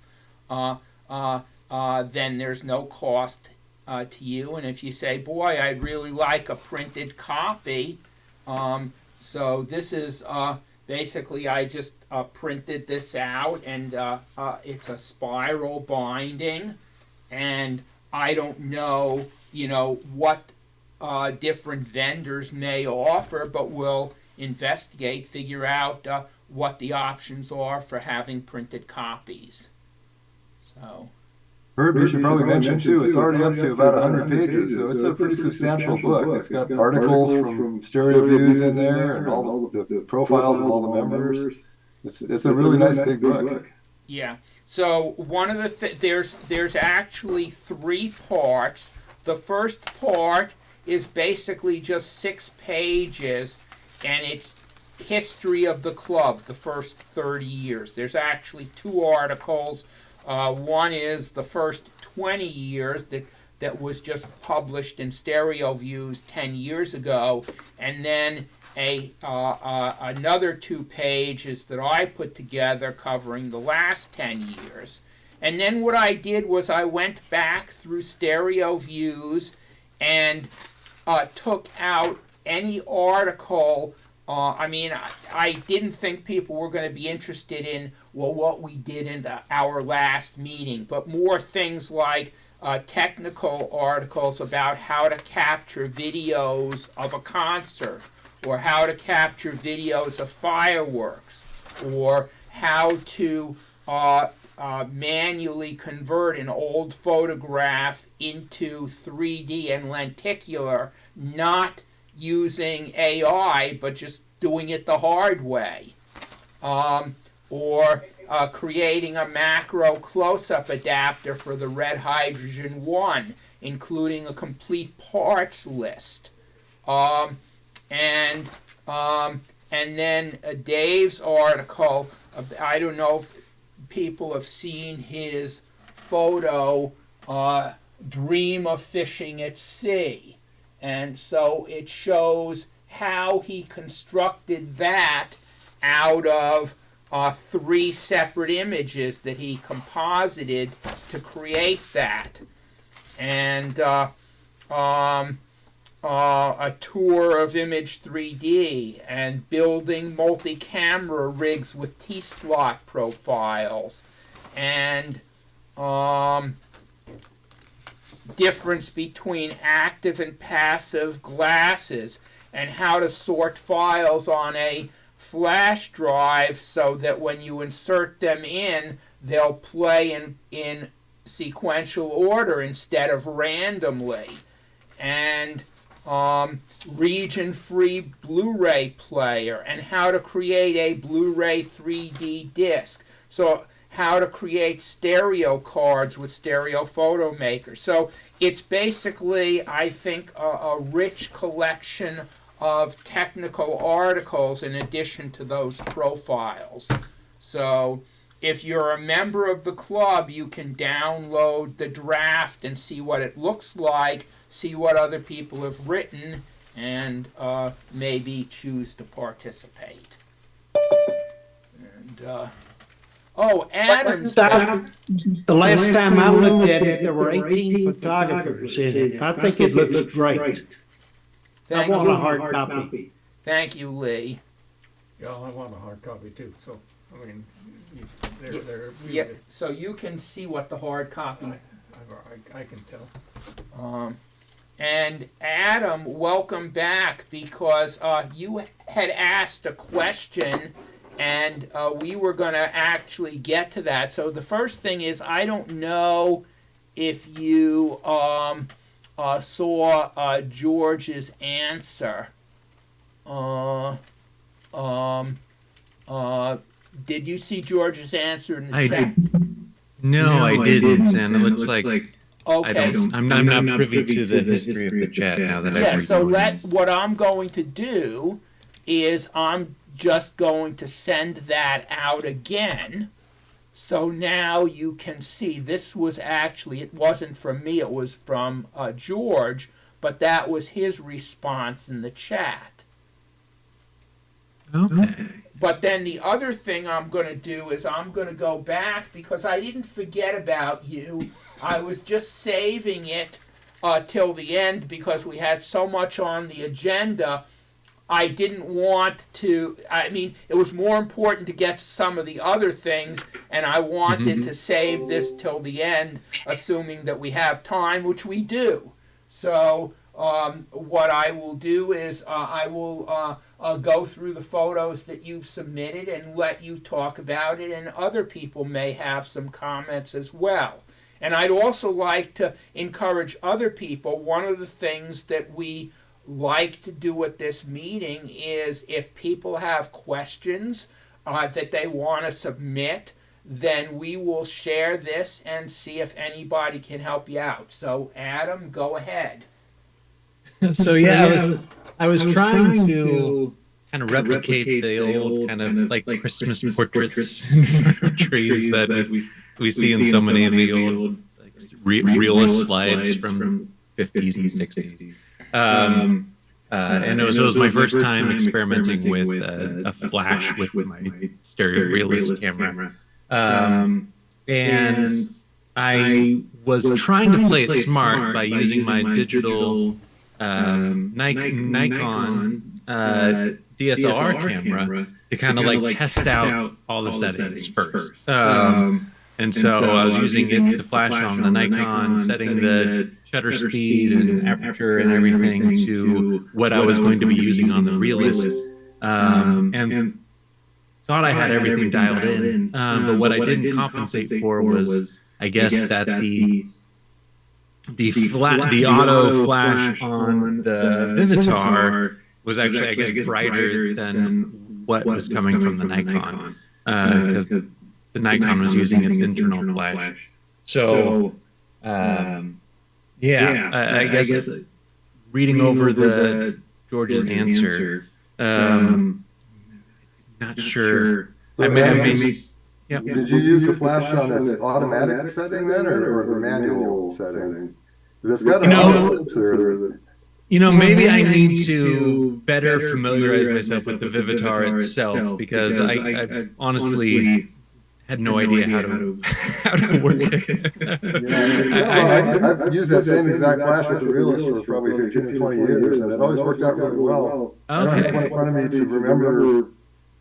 then there's no cost to you. And if you say, boy, I'd really like a printed copy, so this is basically I just printed this out, and it's a spiral binding, and I don't know, what different vendors may offer, but we'll investigate, figure out what the options are for having printed copies. So,
Herb, you should probably mention too, it's already up to about 100 pages, so it's a pretty substantial book. It's got articles from Stereo Views in there and all the profiles of all the members. It's a really nice big book.
Yeah. So one of the there's actually 3 parts. The first part is basically just 6 pages, and it's history of the club, the first 30 years. There's actually 2 articles. One is the first 20 years that was just published in Stereo Views 10 years ago, and then another 2 pages that I put together covering the last 10 years. And then what I did was I went back through Stereo Views and took out any article. I didn't think people were going to be interested in, what we did in our last meeting, but more things like technical articles about how to capture videos of a concert, or how to capture videos of fireworks, or how to manually convert an old photograph into 3D and lenticular, not using AI, but just doing it the hard way. Or creating a macro close-up adapter for the Red Hydrogen 1, including a complete parts list. And then Dave's article, I don't know if people have seen his photo, Dream of Fishing at Sea. And so it shows how he constructed that out of 3 separate images that he composited to create that. And a tour of Image 3D, and building multi-camera rigs with T-slot profiles, and difference between active and passive glasses, and how to sort files on a flash drive so that when you insert them in, they'll play in sequential order instead of randomly, and region-free Blu-ray player, and how to create a Blu-ray 3D disc. So how to create stereo cards with Stereo Photo Maker. So it's basically, I think, a rich collection of technical articles in addition to those profiles. So if you're a member of the club, you can download the draft and see what it looks like, see what other people have written, and maybe choose to participate. And oh, Adam's.
The last time I looked at it, there were 18 photographers in it. I think it looks great. I want a hard copy.
Thank you, Lee.
Yeah, I want a hard copy too. So, I mean, they're
yeah. So you can see what the hard copy.
I can tell.
And Adam, welcome back, because you had asked a question, and we were going to actually get to that. So the first thing is, I don't know if you saw George's answer. Did you see George's answer in the chat?
No, I didn't, and it looks like
okay.
I'm not privy to the history of the chat now that I've read.
So what I'm going to do is I'm just going to send that out again. So now you can see this was actually, it wasn't from me, it was from George, but that was his response in the chat.
Okay.
But then the other thing I'm going to do is I'm going to go back, because I didn't forget about you. I was just saving it till the end because we had so much on the agenda. I didn't want to, I mean, it was more important to get to some of the other things, and I wanted to save this till the end, assuming that we have time, which we do. So what I will do is I will go through the photos that you've submitted and let you talk about it, and other people may have some comments as well. And I'd also like to encourage other people. One of the things that we like to do at this meeting is, if people have questions that they want to submit, then we will share this and see if anybody can help you out. So Adam, go ahead.
So yeah, I was trying to kind of replicate the old kind of like Christmas portraits in front of trees that we see in so many of the old like, realist slides from 50s and 60s. And it was my first time experimenting with a flash with my stereo realist camera. And I was trying to play it smart by using my digital Nikon DSLR camera to kind of like test out all the settings first. And so I was using it to flash on the Nikon, setting the shutter speed and aperture and everything to what I was going to be using on the realist, and thought I had everything dialed in. But what I didn't compensate for was, I guess, that the auto flash on the Vivitar was actually, I guess, brighter than what was coming from the Nikon, because the Nikon was using its internal flash. So, I guess reading over the George's answer, not sure.
So did you use the flash on this automatic setting then, or the manual setting? Because it's got an auto sensor.
You know, maybe I need to better familiarize myself with the Vivitar itself, because I honestly had no idea how to how to work it.
I've used that same exact flash with the realist for probably 15 or 20 years, and it always worked out really well. I don't have one in front of me to remember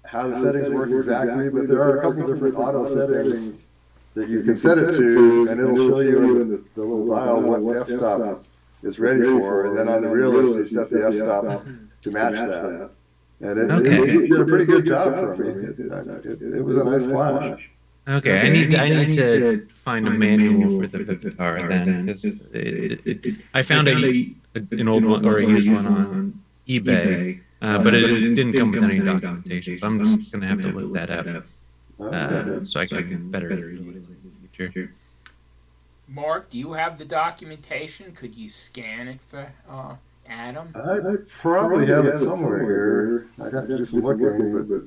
how the settings work exactly, but there are a couple different auto settings that you can set it to, and it'll show you in the little dial what f-stop is ready for, and then on the realist you set the f-stop to match that. And it did a pretty good job for me. It was a nice flash.
Okay, I need to find a manual for the Vivitar then, because I found an old one or a used one on eBay, but it didn't come with any documentation. So I'm just gonna have to look that up so I can better use it in the future.
Mark, do you have the documentation? Could you scan it for Adam?
I probably have it somewhere here. I got to do some looking, but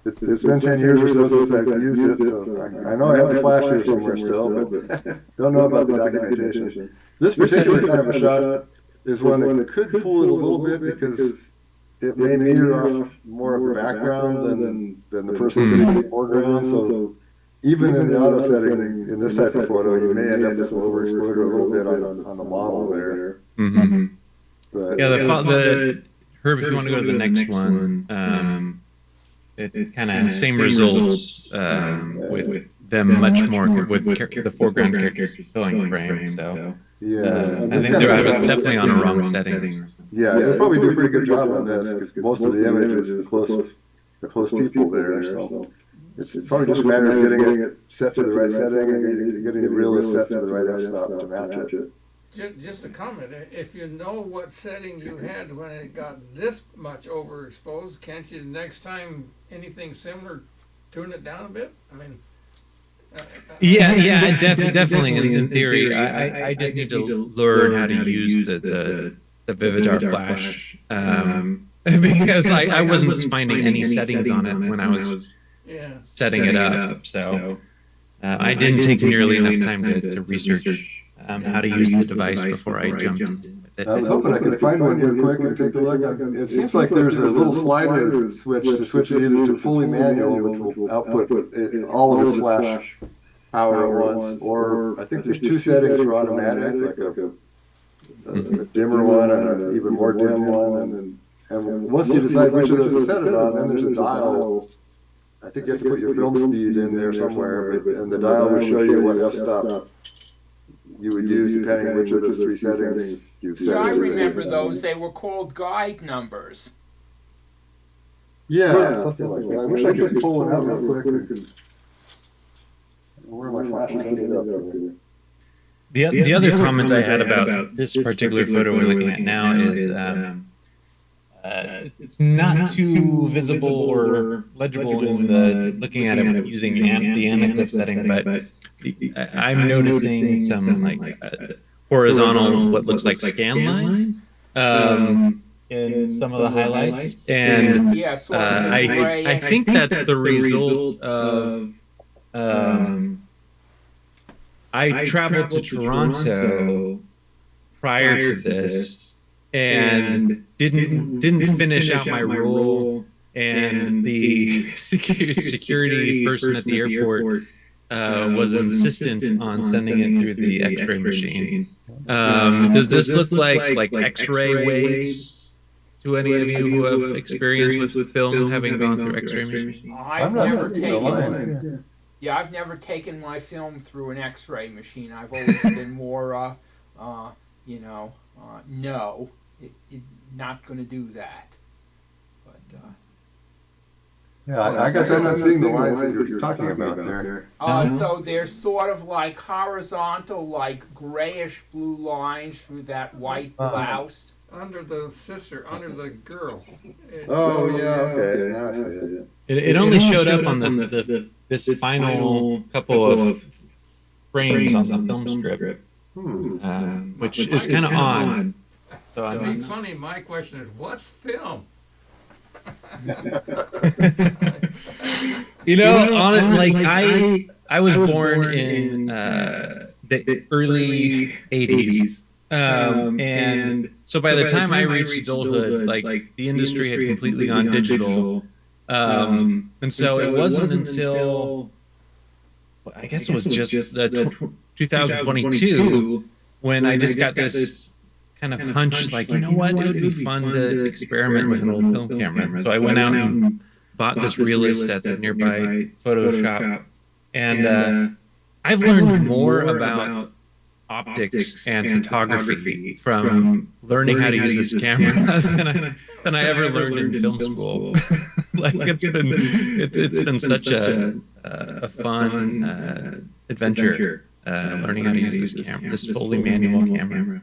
it's been 10 years or so since I've used it, so I know I have the flash here somewhere still, but don't know about the documentation. This particular kind of a shot is one that could fool it a little bit, because it may meter off more of the background than the person sitting in the foreground, so even in the auto setting, in this type of photo, you may end up with some overexposure a little bit on the model there.
Mm-hmm.
But,
yeah, the Herb, if you want to go to the next one, it kind of has same results with them much more with the foreground characters filling frame. So
yeah,
I think I was definitely on a wrong setting.
Yeah, you'll probably do a pretty good job on this, because most of the image is the close people there. So it's probably just a matter of getting it set to the right setting and getting the realist set to the right f-stop to match it.
Just a comment, if you know what setting you had when it got this much overexposed, can't you next time anything similar tune it down a bit? I mean,
definitely in theory. I just need to learn how to use the Vivitar flash because I wasn't finding any settings on it when I was setting it up. So I didn't take nearly enough time to research how to use the device before I jumped into it.
I was hoping I could find one here quick and take a look. It seems like there's a little slider switch to switch it either to fully manual, which will output all of its flash power at once, or I think there's two settings for automatic, like a dimmer one and an even more dim one. And once you decide which of those to set it on, then there's a dial. I think you have to put your film speed in there somewhere, and the dial will show you what f-stop you would use depending which of those three settings you've set.
I remember those. They were called guide numbers.
Yeah, something like that. I wish I could pull one out real quick. Where my flash is up here.
The other comment I had about this particular photo we're looking at now is it's not too visible or legible in the looking at it using the anaglyph setting, but I'm noticing some like horizontal, what looks like scan lines in some of the highlights, and I think that's the result of I traveled to Toronto prior to this and didn't finish out my role, and the security person at the airport was insistent on sending it through the X-ray machine. Does this look like X-ray waves to any of you who have experience with film having gone through X-ray machines?
I've never taken my film through an X-ray machine. I've always been more, no, not going to do that. But
yeah, I guess I'm not seeing the lines that you're talking about there.
So they're sort of like horizontal, like grayish blue lines through that white blouse.
Under the girl.
Oh, yeah, okay. Now I see it.
It only showed up on this final couple of frames on the film strip, which is kind of odd. So
It'd be funny. My question is, what's film?
I was born in the early '80s, And so by the time I reached adulthood, like the industry had completely gone digital. And so it wasn't until, I guess it was just the 2022 when I just got this kind of hunch, like, you know what, it would be fun to experiment with an old film camera. So I went out and bought this realist at the nearby photo shop. And I've learned more about optics and photography from learning how to use this camera than I ever learned in film school. Like it's been such a fun adventure learning how to use this camera, this fully manual camera.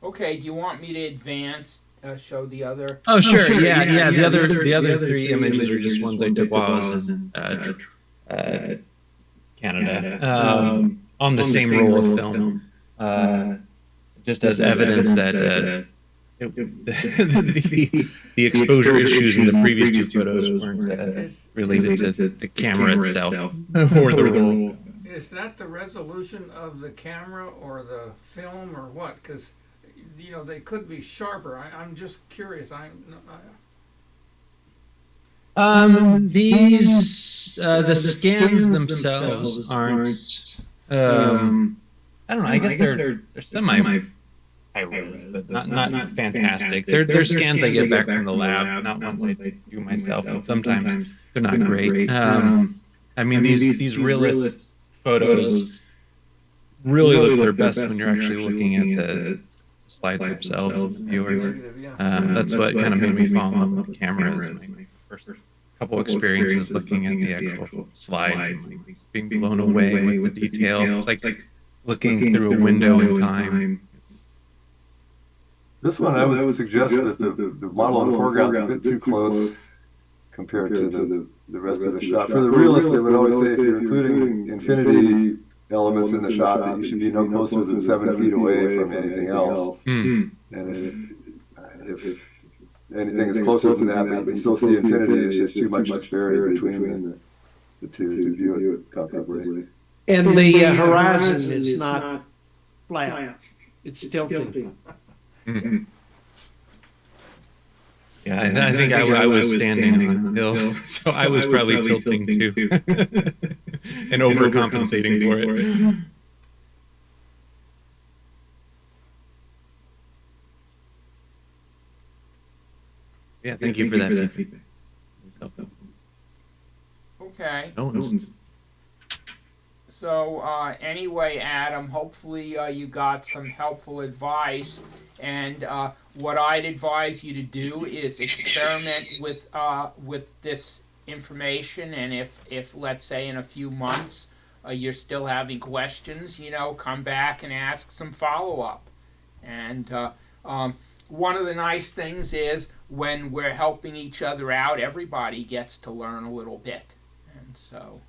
Okay, do you want me to advance? Show the other.
Oh sure, yeah. The other three images are just ones I took while I was in Canada. On the same roll of film, just as evidence that the exposure issues in the previous two photos weren't related to the camera itself or the roll.
Is that the resolution of the camera or the film or what? Because you know they could be sharper. I'm just curious.
These the scans themselves aren't. I don't know. I guess they're semi high res, but not fantastic. They're scans I get back from the lab, not ones I do myself, and sometimes they're not great. I mean, these realist photos really look their best when you're actually looking at the slides themselves as a viewer. That's what kind of made me fall in love with cameras. My first couple experiences looking at the actual slides and being blown away with the detail. It's like looking through a window in time.
This one I would suggest that the model in the foreground is a bit too close compared to the rest of the shot. For the realist, they would always say if you're including infinity elements in the shot, that you should be no closer than 7 feet away from anything else. And if anything is closer than that, but you still see infinity, it's just too much disparity between the two to view it comfortably.
And the horizon is not flat, it's tilting.
Yeah, I think I was standing on a hill, so I was probably tilting too, and overcompensating for it. Yeah, thank you for that feedback.
Okay.
No.
So anyway, Adam, hopefully you got some helpful advice. And what I'd advise you to do is experiment with this information. And if let's say in a few months you're still having questions, come back and ask some follow-up. And one of the nice things is when we're helping each other out, everybody gets to learn a little bit. And so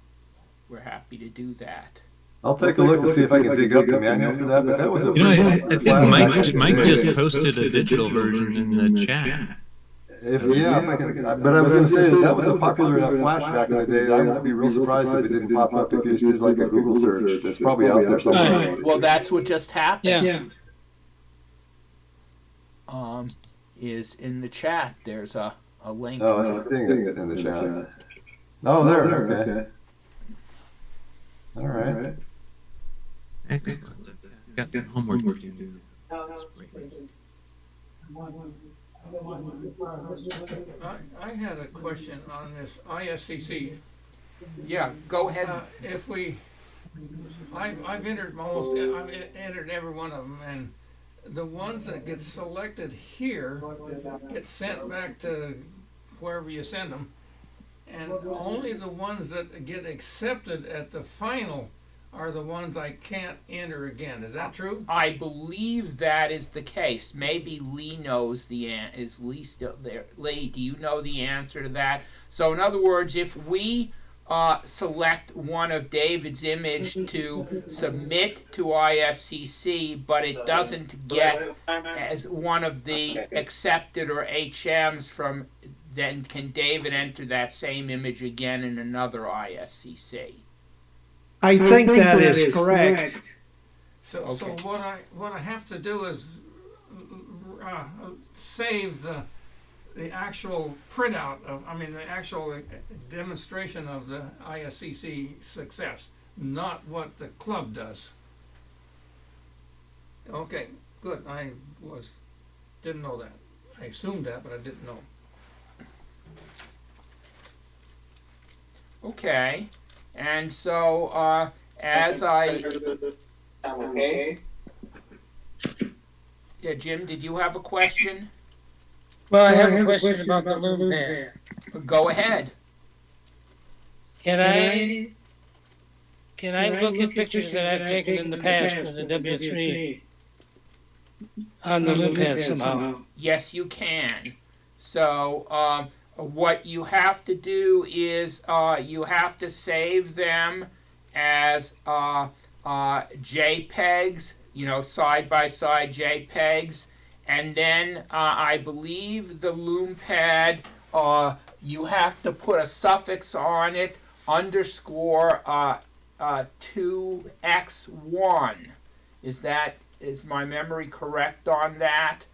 we're happy to do that.
I'll take a look and see if I can dig up the manual for that, but that was a
I think Mike just posted a digital version in the chat.
But I was going to say that was a popular enough flash back in the day. I would be real surprised if it didn't pop up if you just did like a Google search. It's probably out there somewhere.
Well, that's what just happened.
Yeah.
Is in the chat. There's a link.
Oh, I'm seeing it in the chat. Oh, there. Okay. All right.
Excellent. Got some homework to do.
I had a question on this ISCC.
Yeah, go ahead.
I've entered entered every one of them, and the ones that get selected here get sent back to wherever you send them, and only the ones that get accepted at the final are the ones I can't enter again. Is that true?
I believe that is the case. Maybe Lee knows the answer. Is Lee still there? Lee, do you know the answer to that? So in other words, if we select one of David's image to submit to ISCC, but it doesn't get as one of the accepted or HMs from, then can David enter that same image again in another ISCC?
I think that is correct.
So
Okay.
so what I have to do is save the actual printout of, I mean, the actual demonstration of the ISCC success, not what the club does. Okay, good. Didn't know that. I assumed that, but I didn't know.
Okay. And so, as I...
Okay.
Yeah, Jim, did you have a question?
Well, I have a question about the Lume Pad.
Go ahead.
Can I look at pictures that I've taken in the past with the W3 on the Lume Pad somehow?
Yes, you can. So, what you have to do is you have to save them as JPEGs, side-by-side JPEGs, and then I believe the Lume Pad, you have to put a suffix on it, underscore 2x1. Is my memory correct on that?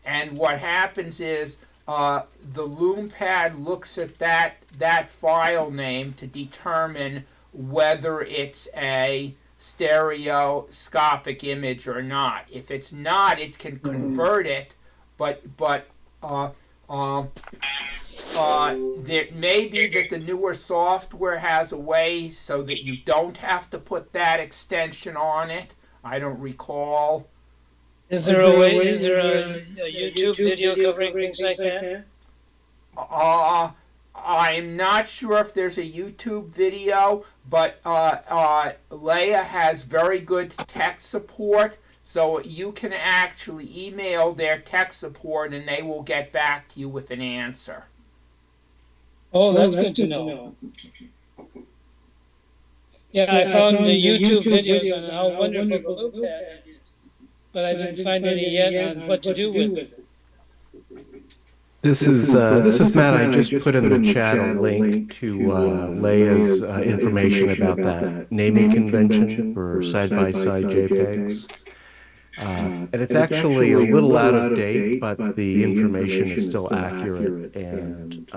And what happens is the Lume Pad looks at that file name to determine whether it's a stereoscopic image or not. If it's not, it can convert it, but there may be that the newer software has a way so that you don't have to put that extension on it. I don't recall.
Is there a way? Is there a YouTube video covering things like that?
I'm not sure if there's a YouTube video, but Leia has very good tech support, so you can actually email their tech support and they will get back to you with an answer.
Oh, that's good to know. Yeah, I found the YouTube videos on how wonderful the Lume Pad is, but I didn't find any yet on what to do with it.
This is Matt. I just put in the chat a link to Leia's information about that naming convention for side-by-side JPEGs. And it's actually a little out of date, but the information is still accurate. And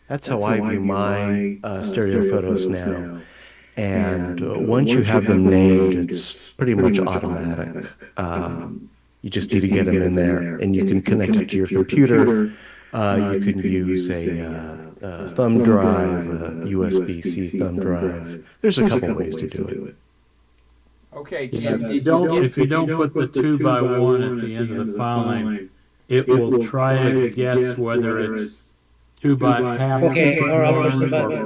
that's how I view my stereo photos now. And once you have them named, it's pretty much automatic. You just need to get them in there, and you can connect it to your computer. You can use a thumb drive, a USB-C thumb drive. There's a couple ways to do it.
Okay,
Yeah,
Jim,
if you don't put the 2x1 at the end of the file name, it will try to guess whether it's 2x half one or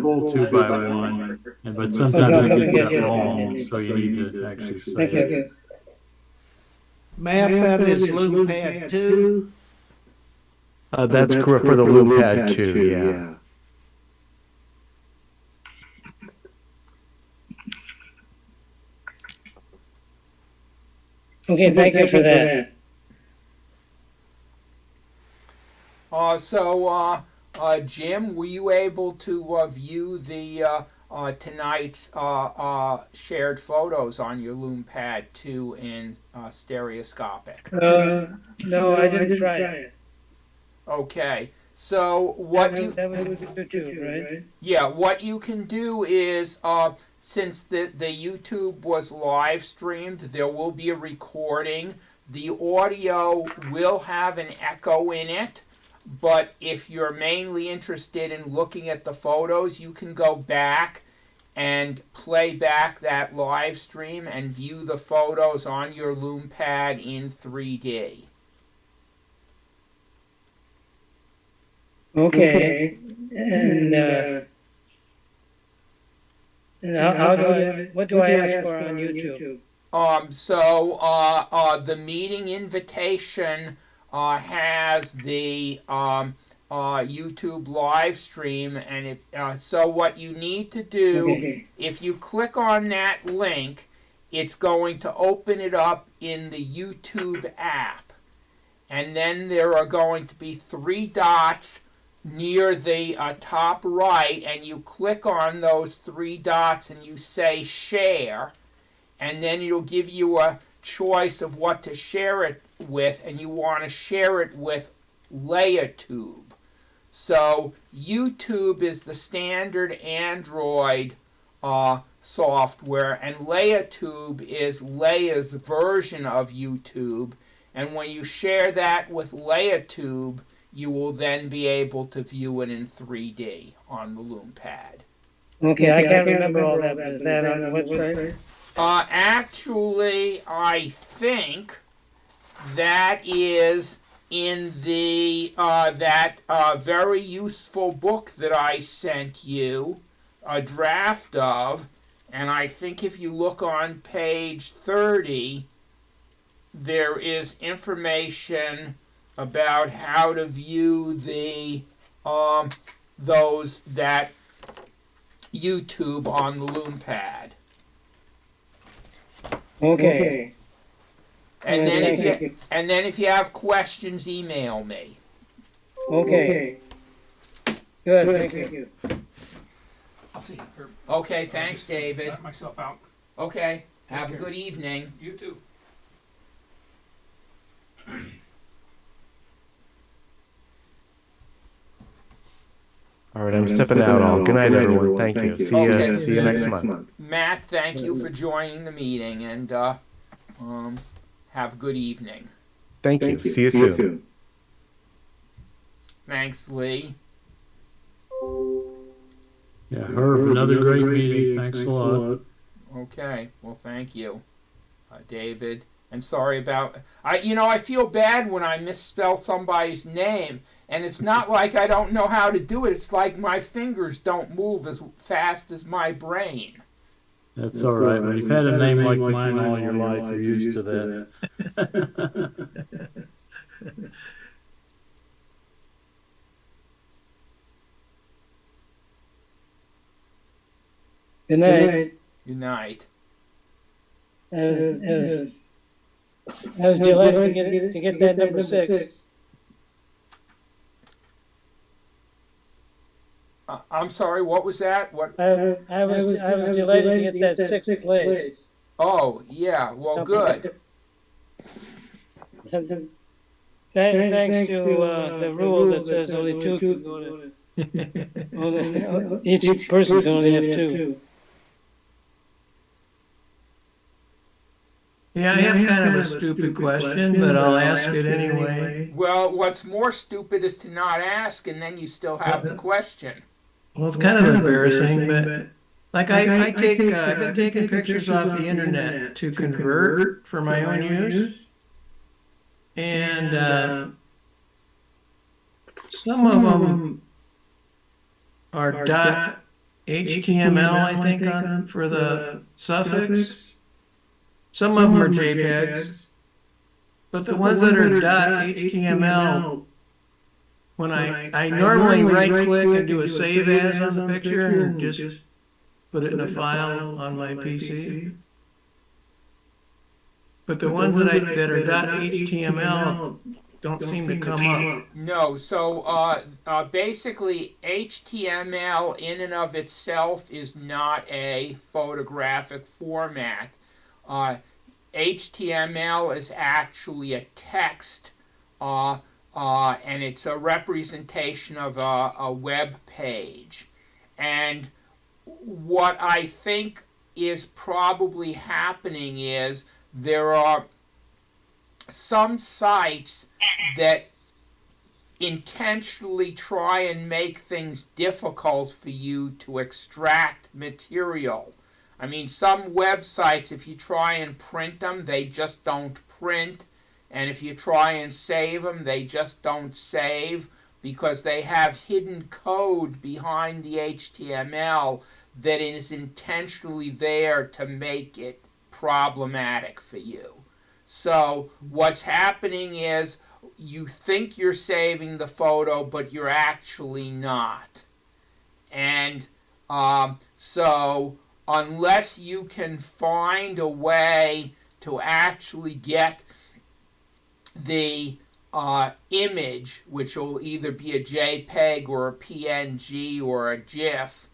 full 2x1, but sometimes it gets that wrong, so you need to actually say it.
Matt, that is Lume Pad 2.
That's correct for the Lume Pad 2, yeah.
Okay, thank you for that.
Jim, were you able to view the tonight's shared photos on your Lume Pad 2 in stereoscopic?
No, I didn't try it.
Okay, so what
that was YouTube, right?
Yeah, what you can do is, since the YouTube was live streamed, there will be a recording. The audio will have an echo in it, but if you're mainly interested in looking at the photos, you can go back and play back that live stream and view the photos on your Lume Pad in 3D.
Okay, and what do I ask for on YouTube?
The meeting invitation has the YouTube live stream, and so what you need to do, if you click on that link, it's going to open it up in the YouTube app, and then there are going to be 3 dots near the top right, and you click on those 3 dots and you say share, and then it'll give you a choice of what to share it with, and you want to share it with LeiaTube. So YouTube is the standard Android software, and LeiaTube is Leia's version of YouTube. And when you share that with LeiaTube, you will then be able to view it in 3D on the Lume Pad.
Okay, I can't remember all that, but is that on the website?
Actually, I think that is in the that very useful book that I sent you a draft of, and I think if you look on page 30, there is information about how to view the that YouTube on the Lume Pad.
Okay.
And then if you have questions, email me.
Okay. Good, thank you.
I'll see you, Herb.
Okay, thanks, David.
Let myself out.
Okay, have a
Take care.
good evening.
You too.
All right, I'm stepping out all. Good night, everyone. Thank you. See
Okay.
you next month.
Matt, thank you for joining the meeting, and have a good evening.
Thank you. See you soon.
Thanks, Lee.
Yeah, Herb, another great meeting. Thanks a lot.
Okay, well, thank you, David. And sorry about I feel bad when I misspell somebody's name, and it's not like I don't know how to do it. It's like my fingers don't move as fast as my brain.
That's all right. When you've had a name like mine all your life, you're used to that.
Good night.
Good night.
I was delighted to get that number 6.
I'm sorry, what was that? What?
I was delighted to get that 6th place.
Oh, yeah, well, good.
Thanks to the rule that says only 2 can go to. Each person can only have 2.
Yeah, I have kind of a stupid question, but I'll ask it anyway.
Well, what's more stupid is to not ask, and then you still have the question.
Well, it's kind of embarrassing, but like I've been taking pictures off the internet to convert for my own use, and some of them are .html, I think, for the suffix. Some of them are JPEGs, but the ones that are .html, when I normally right-click and do a save as on the picture and just put it in a file on my PC. But the ones that are .html don't seem to come up.
No, so basically HTML in and of itself is not a photographic format. HTML is actually a text, and it's a representation of a web page. And what I think is probably happening is there are some sites that intentionally try and make things difficult for you to extract material. I mean, some websites, if you try and print them, they just don't print. And if you try and save them, they just don't save because they have hidden code behind the HTML that is intentionally there to make it problematic for you. So what's happening is you think you're saving the photo, but you're actually not. And so unless you can find a way to actually get the image, which will either be a JPEG or a PNG or a GIF,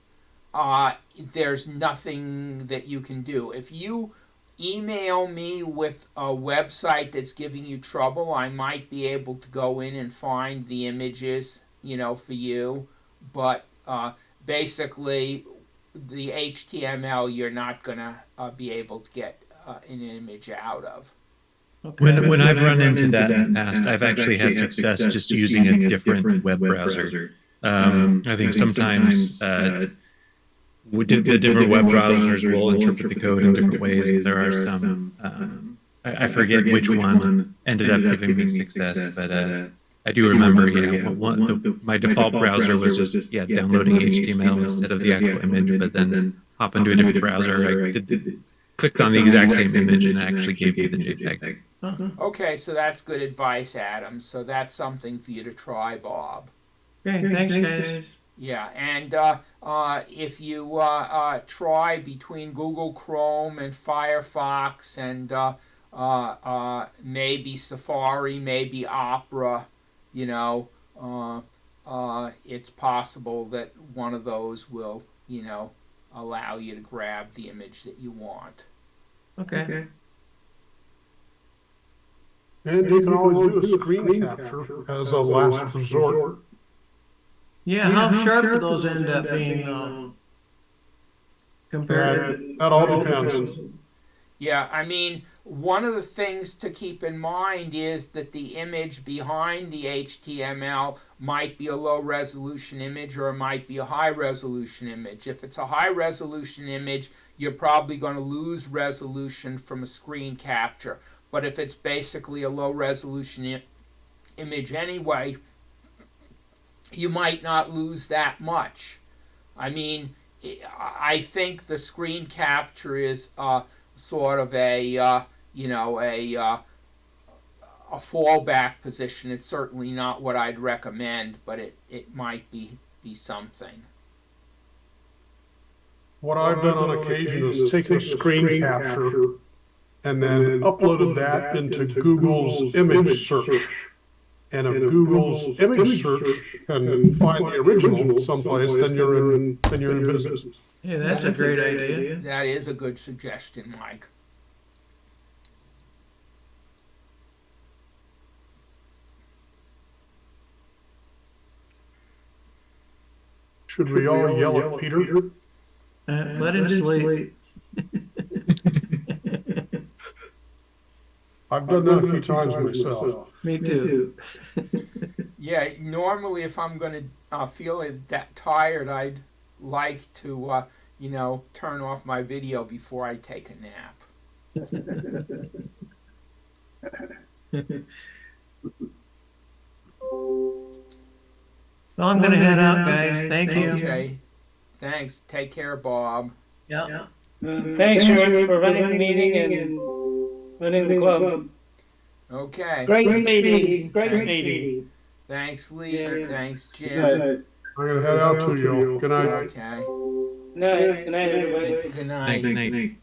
there's nothing that you can do. If you email me with a website that's giving you trouble. I might be able to go in and find the images, for you. But basically, the HTML you're not going to be able to get an image out of.
Okay. When I've run into that in the past, I've actually had success just using a different web browser. I think sometimes the different web browsers will interpret the code in different ways. There are some, I forget which one ended up giving me success, but I do remember, my default browser was just downloading HTML instead of the actual image, but then hop into a different browser, I clicked on the exact same image and it actually gave you the JPEG.
Okay, so that's good advice, Adam. So that's something for you to try, Bob.
Okay, thanks, guys.
Yeah, and if you try between Google Chrome and Firefox and maybe Safari, maybe Opera, it's possible that one of those will, allow you to grab the image that you want.
Okay.
And you can always do a screen capture as a last resort.
Yeah, how sharp do those end up being compared?
That all depends.
Yeah, I mean, one of the things to keep in mind is that the image behind the HTML might be a low-resolution image or it might be a high-resolution image. If it's a high-resolution image, you're probably going to lose resolution from a screen capture. But if it's basically a low-resolution image anyway, you might not lose that much. I mean, I think the screen capture is sort of a fallback position. It's certainly not what I'd recommend, but it might be something.
What I've done on occasion is taken a screen capture and then uploaded that into Google's image search. And if Google's image search can find the original someplace, then you're in business.
Yeah, that's a great idea.
That is a good suggestion, Mike.
Should we all yell at Peter?
Let him sleep.
I've done that a few times myself.
Me too.
Yeah, normally if I'm going to feel that tired, I'd like to, turn off my video before I take a nap.
Well, I'm going to head out, guys. Thank you.
Okay. Thanks. Take care, Bob.
Yeah.
Thanks, George, for running the meeting and running the club.
Okay.
Great meeting. Great meeting.
Thanks, Lee.
Yeah.
Thanks, Jim.
I'm going to head out to you. Good night.
Okay.
Good night, everybody.
Good night.
Good night.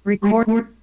Record